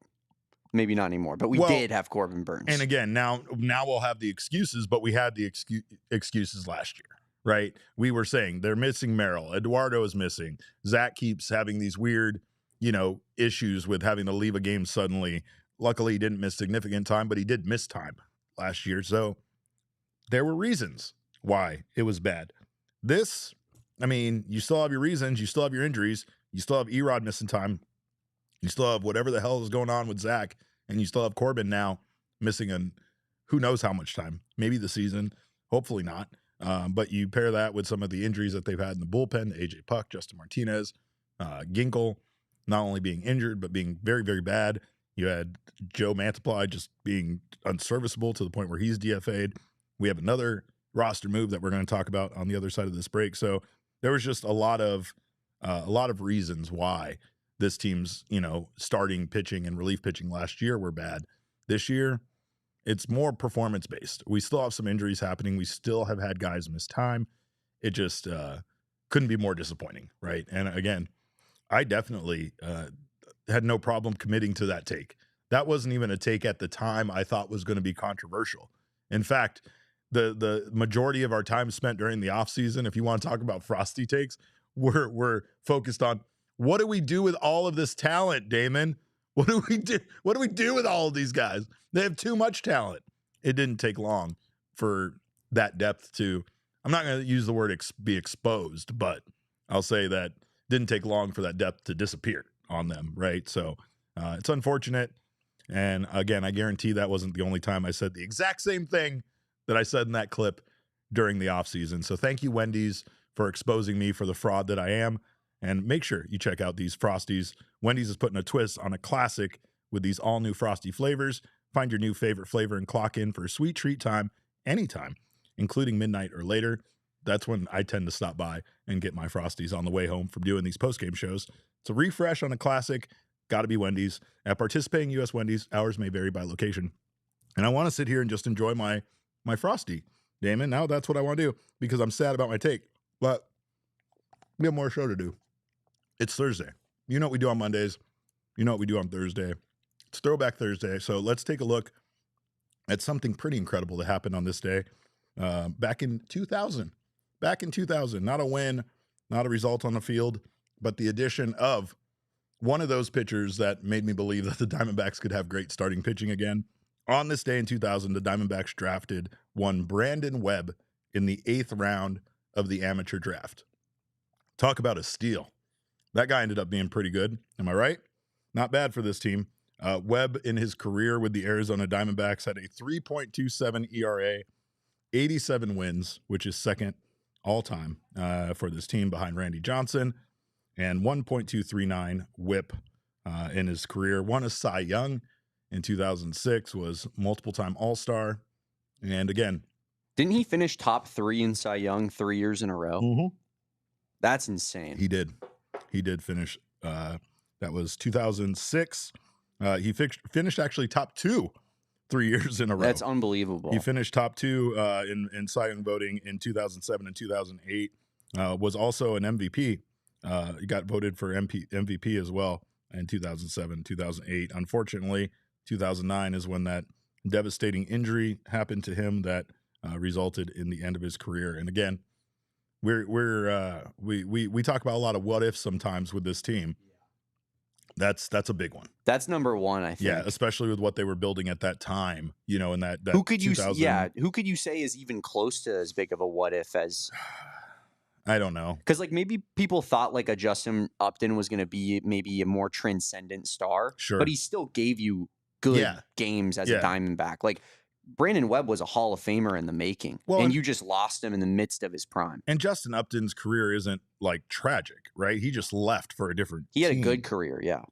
maybe not anymore, but we did have Corbin Burns. And again, now we'll have the excuses, but we had the excuses last year, right? We were saying they're missing Merrill. Eduardo is missing. Zach keeps having these weird, issues with having to leave a game suddenly. Luckily, he didn't miss significant time, but he did miss time last year. So there were reasons why it was bad. This, you still have your reasons. You still have your injuries. You still have Erod missing time. You still have whatever the hell is going on with Zach. And you still have Corbin now missing who knows how much time. Maybe the season. Hopefully not. But you pair that with some of the injuries that they've had in the bullpen, AJ Puck, Justin Martinez, Ginkel, not only being injured, but being very, very bad. You had Joe Mantiply just being unserviceable to the point where he's DFA'd. We have another roster move that we're going to talk about on the other side of this break. So there was just a lot of reasons why this team's, starting pitching and relief pitching last year were bad. This year, it's more performance-based. We still have some injuries happening. We still have had guys miss time. It just couldn't be more disappointing, right? And again, I definitely had no problem committing to that take. That wasn't even a take at the time I thought was going to be controversial. In fact, the majority of our time spent during the offseason, if you want to talk about Frosty Takes, we're focused on what do we do with all of this talent, Damon? What do we do? What do we do with all of these guys? They have too much talent. It didn't take long for that depth to, I'm not going to use the word be exposed, but I'll say that didn't take long for that depth to disappear on them, right? So it's unfortunate. And again, I guarantee that wasn't the only time I said the exact same thing that I said in that clip during the offseason. So thank you, Wendy's, for exposing me for the fraud that I am. And make sure you check out these Frosties. Wendy's is putting a twist on a classic with these all-new Frosty flavors. Find your new favorite flavor and clock in for a sweet treat time anytime, including midnight or later. That's when I tend to stop by and get my Frosties on the way home from doing these postgame shows. It's a refresh on a classic. Got to be Wendy's. At participating U.S. Wendy's, hours may vary by location. And I want to sit here and just enjoy my Frosty, Damon. Now that's what I want to do because I'm sad about my take. But we have more show to do. It's Thursday. You know what we do on Mondays. You know what we do on Thursday. It's Throwback Thursday. So let's take a look at something pretty incredible that happened on this day back in 2000. Back in 2000, not a win, not a result on the field, but the addition of one of those pitchers that made me believe that the Diamondbacks could have great starting pitching again. On this day in 2000, the Diamondbacks drafted one Brandon Webb in the 8th round of the amateur draft. Talk about a steal. That guy ended up being pretty good. Am I right? Not bad for this team. Webb in his career with the Arizona Diamondbacks had a 3.27 ERA, 87 wins, which is second all-time for this team behind Randy Johnson, and 1.239 whip in his career. Won a Cy Young in 2006, was multiple-time All-Star. And again, didn't he finish top 3 in Cy Young 3 years in a row? Mm-hmm. That's insane. He did finish. That was 2006. He finished actually top 2 3 years in a row. That's unbelievable. He finished top 2 in Cy Young voting in 2007 and 2008. Was also an MVP. He got voted for MVP as well in 2007, 2008. Unfortunately, 2009 is when that devastating injury happened to him that resulted in the end of his career. And again, we talk about a lot of what ifs sometimes with this team. That's a big one. That's number one, I think. Yeah, especially with what they were building at that time, you know, in that who could you who could you say is even close to as big of a what if as I don't know. Because like maybe people thought like a Justin Upton was going to be maybe a more transcendent star, Sure, but he still gave you good games as a Diamondback. Like Brandon Webb was a Hall of Famer in the making, and you just lost him in the midst of his prime. And Justin Upton's career isn't like tragic, right? He just left for a different He had team. a good career, yeah.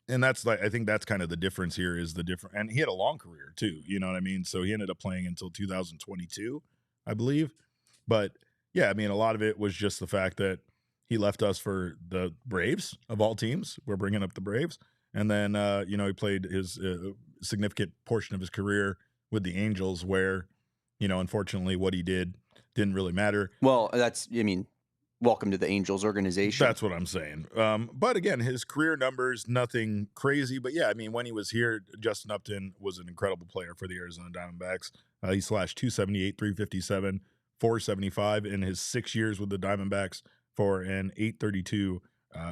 And that's like, I think that's kind of the difference here is the different, and he had a long career too, you know what I mean? So he ended up playing until 2022, I believe. But yeah, I mean, a lot of it was just the fact that he left us for the Braves of all teams. We're bringing up the Braves. And then, you know, he played his significant portion of his career with the Angels where, you know, unfortunately what he did didn't really matter. Well, that's, I mean, welcome to the Angels organization. That's what I'm saying. But again, his career numbers, nothing crazy. But yeah, I mean, when he was here, Justin Upton was an incredible player for the Arizona Diamondbacks. He slashed 278, 357, 475 in his 6 years with the Diamondbacks for an 832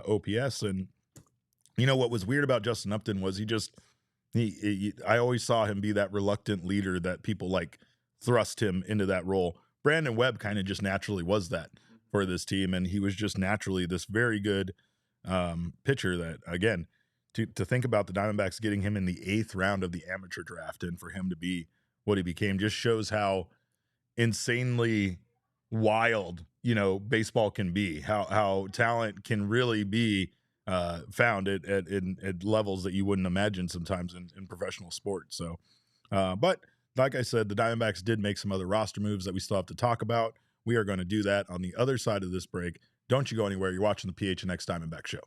OPS. And you know what was weird about Justin Upton was I always saw him be that reluctant leader that people like thrust him into that role. Brandon Webb kind of just naturally was that for this team, and he was just naturally this very good pitcher that, again, to think about the Diamondbacks getting him in the 8th round of the amateur draft and for him to be what he became just shows how insanely wild, you know, baseball can be, how talent can really be found at levels that you wouldn't imagine sometimes in professional sports. So, but like I said, the Diamondbacks did make some other roster moves that we still have to talk about. We are going to do that on the other side of this break. Don't you go anywhere. You're watching the PHNX Diamondback Show.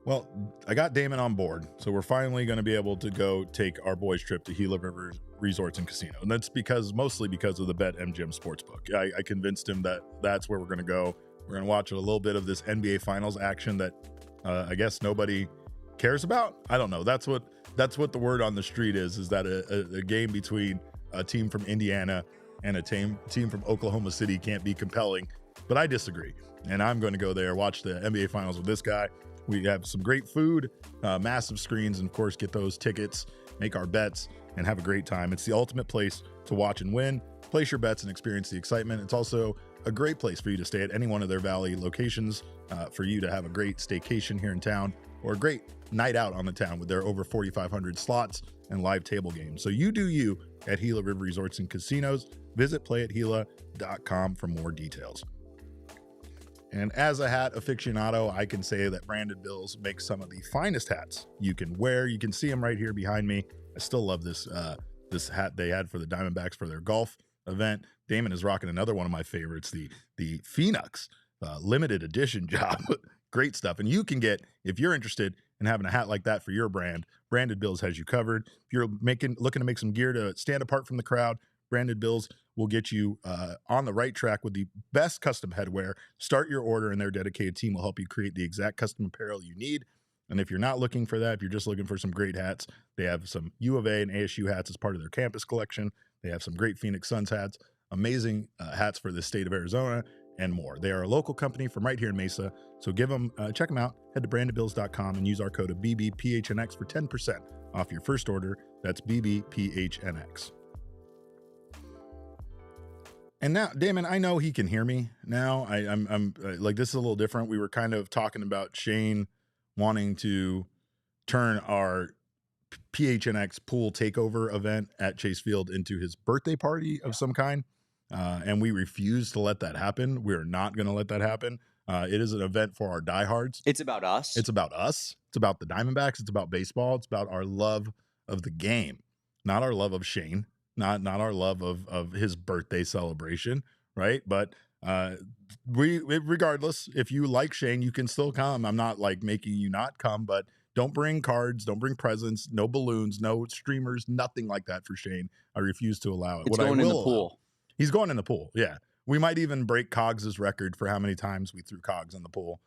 Well, I got Damon on board, so we're finally going to be able to go take our boys' trip to Gila River Resorts and Casino. And that's mostly because of the BetMGM Sportsbook. I convinced him that that's where we're going to go. We're going to watch a little bit of this NBA Finals action that I guess nobody cares about. I don't know. That's what the word on the street is that a game between a team from Indiana and a team from Oklahoma City can't be compelling. But I disagree. And I'm going to go there, watch the NBA Finals with this guy. We have some great food, massive screens, and of course, get those tickets, make our bets, and have a great time. It's the ultimate place to watch and win. Place your bets and experience the excitement. It's also a great place for you to stay at any one of their Valley locations for you to have a great staycation here in town or a great night out on the town with their over 4,500 slots and live table games. So you do you at Gila River Resorts and Casinos. Visit playathila.com for more details. And as a hat aficionado, I can say that Branded Bills makes some of the finest hats you can wear. You can see them right here behind me. I still love this hat they had for the Diamondbacks for their golf event. Damon is rocking another one of my favorites, the Phoenix limited edition job. Great stuff. And you can get, if you're interested in having a hat like that for your brand, Branded Bills has you covered. If you're looking to make some gear to stand apart from the crowd, Branded Bills will get you on the right track with the best custom headwear. Start your order and their dedicated team will help you create the exact custom apparel you need. And if you're not looking for that, if you're just looking for some great hats, they have some U of A and ASU hats as part of their campus collection. They have some great Phoenix Suns hats, amazing hats for the state of Arizona, and more. They are a local company from right here in Mesa. So check them out. Head to brandedbills.com and use our code of BBPHNX for 10% off your first order. That's BBPHNX. And now, Damon, I know he can hear me now. I'm like, this is a little different. We were kind of talking about Shane wanting to turn our PHNX pool takeover event at Chase Field into his birthday party of some kind. And we refuse to let that happen. We're not going to let that happen. It is an event for our diehards. It's about us. It's about us. It's about the Diamondbacks. It's about baseball. It's about our love of the game, not our love of Shane. Not our love of his birthday celebration, right? But regardless, if you like Shane, you can still come. I'm not like making you not come, but don't bring cards, don't bring presents, no balloons, no streamers, nothing like that for Shane. I refuse to allow it. It's going in the pool. He's going in the pool. Yeah, we might even break Cogs's record for how many times we threw Cogs in the pool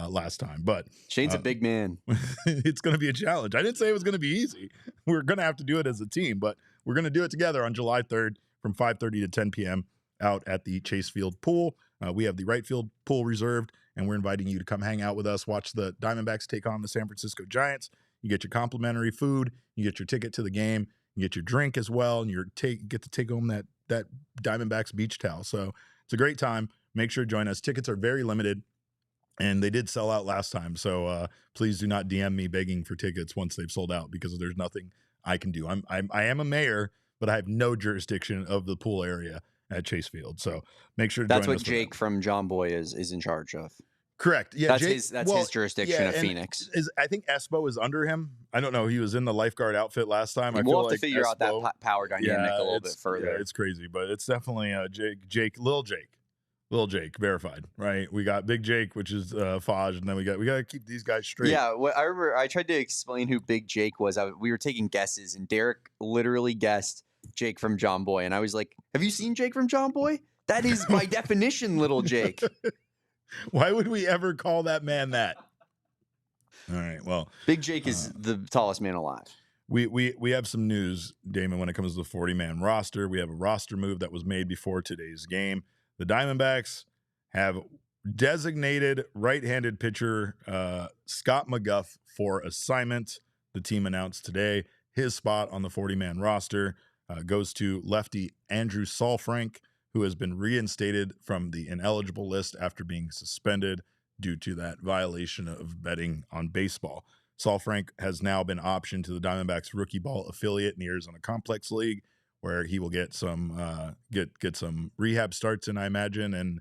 last time. But Shane's a big man. It's going to be a challenge. I didn't say it was going to be easy. We're going to have to do it as a team, but we're going to do it together on July 3rd from 5:30 to 10 p.m. out at the Chase Field pool. We have the right field pool reserved, and we're inviting you to come hang out with us, watch the Diamondbacks take on the San Francisco Giants. You get your complimentary food, you get your ticket to the game, you get your drink as well, and you get to take home that Diamondbacks beach towel. So it's a great time. Make sure to join us. Tickets are very limited, and they did sell out last time. So please do not DM me begging for tickets once they've sold out, because there's nothing I can do. I am a mayor, but I have no jurisdiction of the pool area at Chase Field. So make sure to join us. That's what Jake from John Boy is in charge of. Correct. Yeah, that's Jake, his jurisdiction of Phoenix. I think Espo is under him. I don't know. He was in the lifeguard outfit last time. We'll have to figure out that power dynamic a little bit further. Yeah, it's crazy, but it's definitely Little Jake, verified, right? We got Big Jake, which is Pfaadt, and then we got to keep these guys straight. Yeah, I remember I tried to explain who Big Jake was. We were taking guesses, and Derek literally guessed Jake from John Boy, and I was like, "Have you seen Jake from John Boy? That is by definition Little Jake." Why would we ever call that man that? All right, well, Big Jake is the tallest man alive. We have some news, Damon, when it comes to the 40-man roster. We have a roster move that was made before today's game. The Diamondbacks have designated right-handed pitcher Scott McGough for assignment. The team announced today his spot on the 40-man roster goes to lefty Andrew Saalfrank, who has been reinstated from the ineligible list after being suspended due to that violation of betting on baseball. Saalfrank has now been optioned to the Diamondbacks rookie ball affiliate in the Arizona Complex League, where he will get some get some rehab starts in, I imagine, and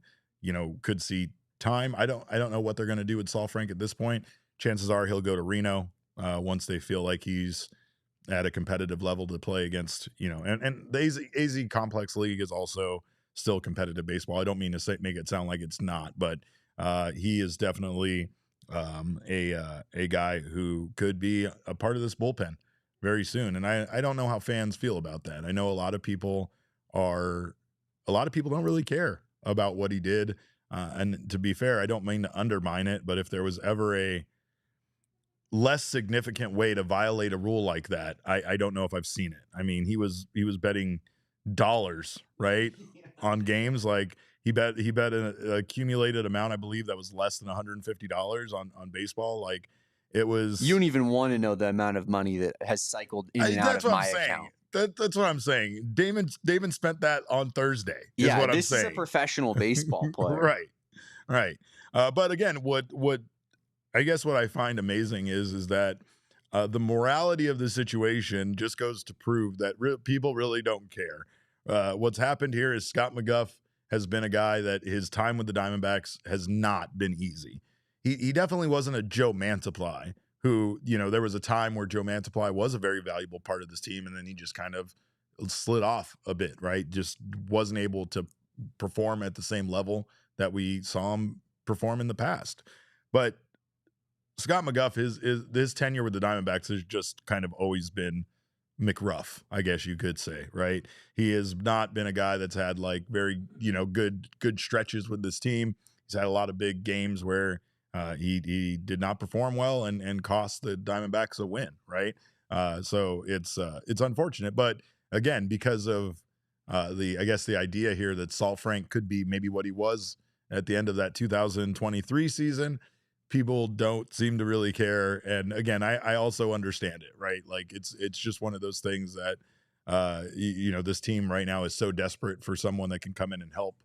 could see time. I don't know what they're going to do with Saalfrank at this point. Chances are he'll go to Reno once they feel like he's at a competitive level to play against, and the AZ Complex League is also still competitive baseball. I don't mean to make it sound like it's not, but he is definitely a guy who could be a part of this bullpen very soon. And I don't know how fans feel about that. I know a lot of people don't really care about what he did. And to be fair, I don't mean to undermine it, but if there was ever a less significant way to violate a rule like that, I don't know if I've seen it. I mean, he was betting dollars, right, on games. Like he bet an accumulated amount, I believe, that was less than $150 on baseball. Like it was. You don't even want to know the amount of money that has cycled in and out of my account. That's what I'm saying. Damon spent that on Thursday. Is what I'm saying. This is a professional baseball player. Right. But again, what I guess what I find amazing is that the morality of the situation just goes to prove that people really don't care. What's happened here is Scott McGough has been a guy that his time with the Diamondbacks has not been easy. He definitely wasn't a Joe Mantiply, who, there was a time where Joe Mantiply was a very valuable part of this team, and then he just kind of slid off a bit, right? Just wasn't able to perform at the same level that we saw him perform in the past. But Scott McGough, his tenure with the Diamondbacks has just kind of always been McRough, I guess you could say, right? He has not been a guy that's had like very, good stretches with this team. He's had a lot of big games where he did not perform well and cost the Diamondbacks a win, right? So it's unfortunate, but again, because of the idea here that Saalfrank could be maybe what he was at the end of that 2023 season, people don't seem to really care. And again, I also understand it, right? Like it's just one of those things that this team right now is so desperate for someone that can come in and help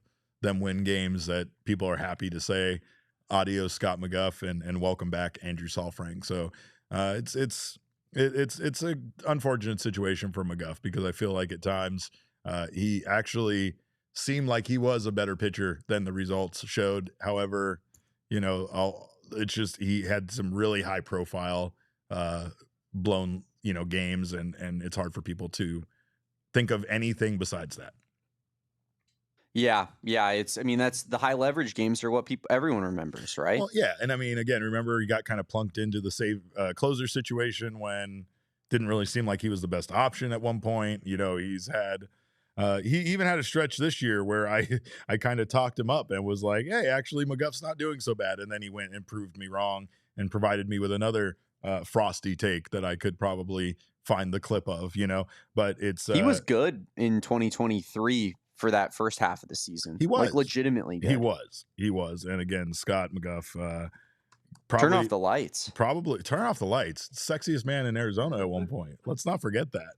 them win games that people are happy to say adios Scott McGough and welcome back Andrew Saalfrank. So it's a unfortunate situation for McGough, because I feel like at times he actually seemed like he was a better pitcher than the results showed. However, it's just he had some really high profile blown games, and it's hard for people to think of anything besides that. Yeah. That's the high leverage games are what everyone remembers, right? Well, yeah. And I mean, again, remember he got kind of plunked into the save closer situation when didn't really seem like he was the best option at one point. He's had he even had a stretch this year where I kind of talked him up and was like, hey, actually McGough's not doing so bad. And then he went and proved me wrong and provided me with another frosty take that I could probably find the clip of, but it's he was good in 2023 for that first half of the season. He was. like legitimately good. He was. And again, Scott McGuff, Turn off the lights. Probably turn off the lights. Sexiest man in Arizona at one point. Let's not forget that.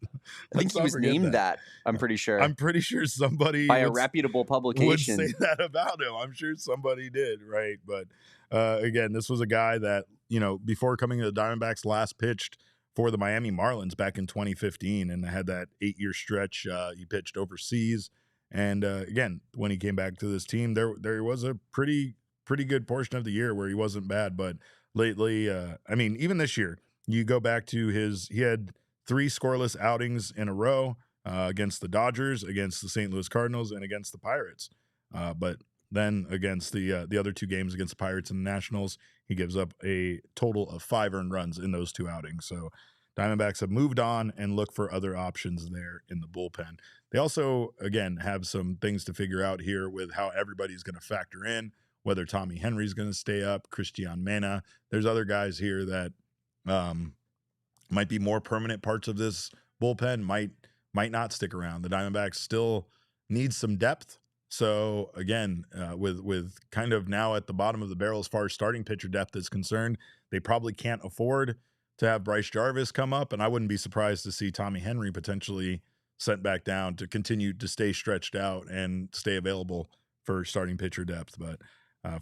I think he was named that. I'm pretty sure. I'm pretty sure somebody by a reputable publication would say that about him. I'm sure somebody did, right? But again, this was a guy that, you know, before coming to the Diamondbacks, last pitched for the Miami Marlins back in 2015, and had that 8-year stretch. He pitched overseas, and again, when he came back to this team, there was a pretty good portion of the year where he wasn't bad. But lately, I mean, even this year, you go back to he had 3 scoreless outings in a row against the Dodgers, against the St. Louis Cardinals, and against the Pirates. But then against the other 2 games against the Pirates and the Nationals, he gives up a total of 5 earned runs in those 2 outings. So Diamondbacks have moved on and look for other options there in the bullpen. They also, again, have some things to figure out here with how everybody's going to factor in, whether Tommy Henry's going to stay up, Christian Mena. There's other guys here that might be more permanent parts of this bullpen, might not stick around. The Diamondbacks still need some depth. So again, with kind of now at the bottom of the barrel as far as starting pitcher depth is concerned, they probably can't afford to have Bryce Jarvis come up, and I wouldn't be surprised to see Tommy Henry potentially sent back down to continue to stay stretched out and stay available for starting pitcher depth. But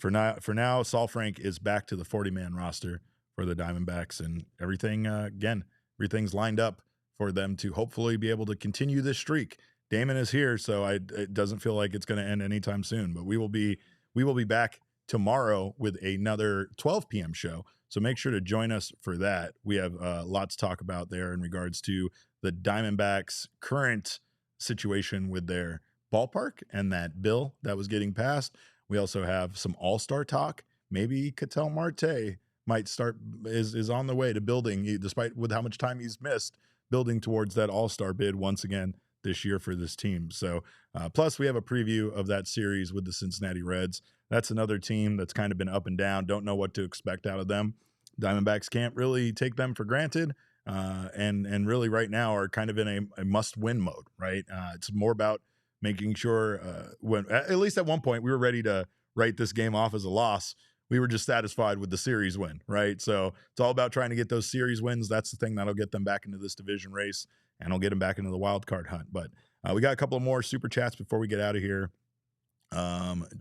for now, Saalfrank is back to the 40-man roster for the Diamondbacks, and everything's lined up for them to hopefully be able to continue this streak. Damon is here, so it doesn't feel like it's going to end anytime soon. But we will be back tomorrow with another 12 p.m. show. So make sure to join us for that. We have lots to talk about there in regards to the Diamondbacks' current situation with their ballpark and that bill that was getting passed. We also have some all-star talk. Maybe Ketel Marte is on the way to building, despite with how much time he's missed, building towards that all-star bid once again this year for this team. So plus we have a preview of that series with the Cincinnati Reds. That's another team that's kind of been up and down. Don't know what to expect out of them. Diamondbacks can't really take them for granted. And really right now are kind of in a must-win mode, right? It's more about making sure when at least at one point we were ready to write this game off as a loss. We were just satisfied with the series win, right? So it's all about trying to get those series wins. That's the thing that'll get them back into this division race, and will get them back into the wild card hunt. But we got a couple of more super chats before we get out of here.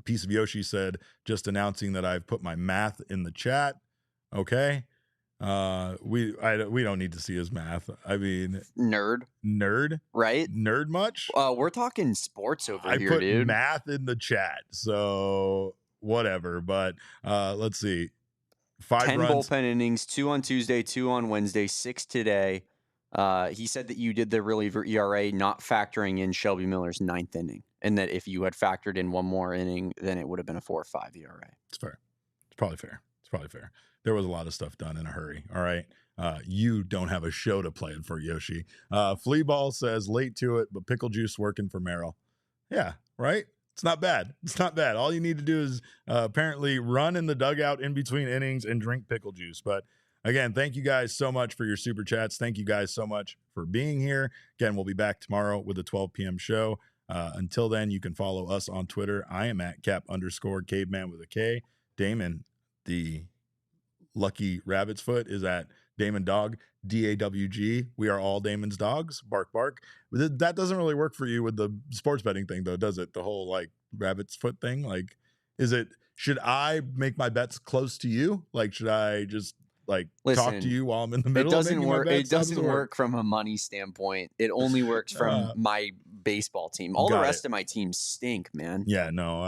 Piece of Yoshi said, just announcing that I've put my math in the chat. Okay. We don't need to see his math. I mean, nerd, right? Nerd much? We're talking sports over here, dude. I put dude. math in the chat, so whatever. But let's see. 10 runs. Bullpen innings, 2 on Tuesday, 2 on Wednesday, 6 today. He said that you did the reliever ERA not factoring in Shelby Miller's 9th inning, and that if you had factored in one more inning, then it would have been a 4 or 5 ERA. It's fair. It's probably fair. There was a lot of stuff done in a hurry. All right. You don't have a show to plan for, Yoshi. Fleaball says late to it, but pickle juice working for Merrill. Yeah, right? It's not bad. All you need to do is apparently run in the dugout in between innings and drink pickle juice. But again, thank you guys so much for your super chats. Thank you guys so much for being here. Again, we'll be back tomorrow with a 12 p.m. show. Until then, you can follow us on Twitter. I am at cap_caveman with a K. Damon, the lucky rabbit's foot, is at Damon Dog, DAWG. We are all Damon's dogs. Bark, bark. That doesn't really work for you with the sports betting thing, though, does it? The whole like rabbit's foot thing. Like, should I make my bets close to you? Like, should I just talk to you while I'm in the middle? It doesn't work from a money standpoint. It only works from my baseball team. All the rest of my teams stink, man. Yeah, no,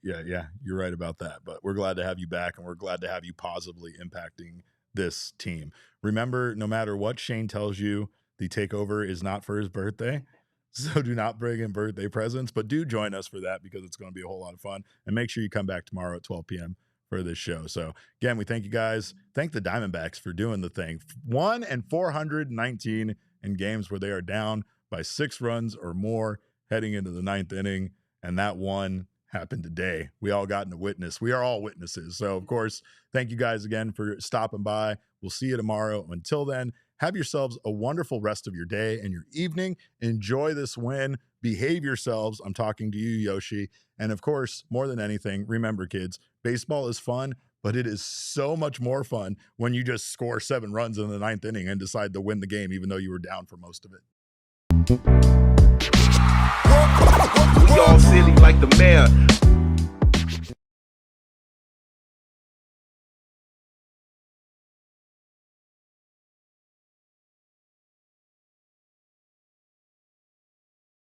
you're right about that. But we're glad to have you back, and we're glad to have you positively impacting this team. Remember, no matter what Shane tells you, the takeover is not for his birthday. So do not bring in birthday presents, but do join us for that, because it's going to be a whole lot of fun. And make sure you come back tomorrow at 12 p.m. for this show. So again, we thank you guys. Thank the Diamondbacks for doing the thing. 1-419 in games where they are down by 6 runs or more heading into the 9th inning. And that one happened today. We all got to witness. We are all witnesses. So of course, thank you guys again for stopping by. We'll see you tomorrow. Until then, have yourselves a wonderful rest of your day and your evening. Enjoy this win. behave yourselves. I'm talking to you, Yoshi. And of course, more than anything, remember, kids, baseball is fun, but it is so much more fun when you just score 7 runs in the 9th inning and decide to win the game, even though you were down for most of it. We all silly like the mayor.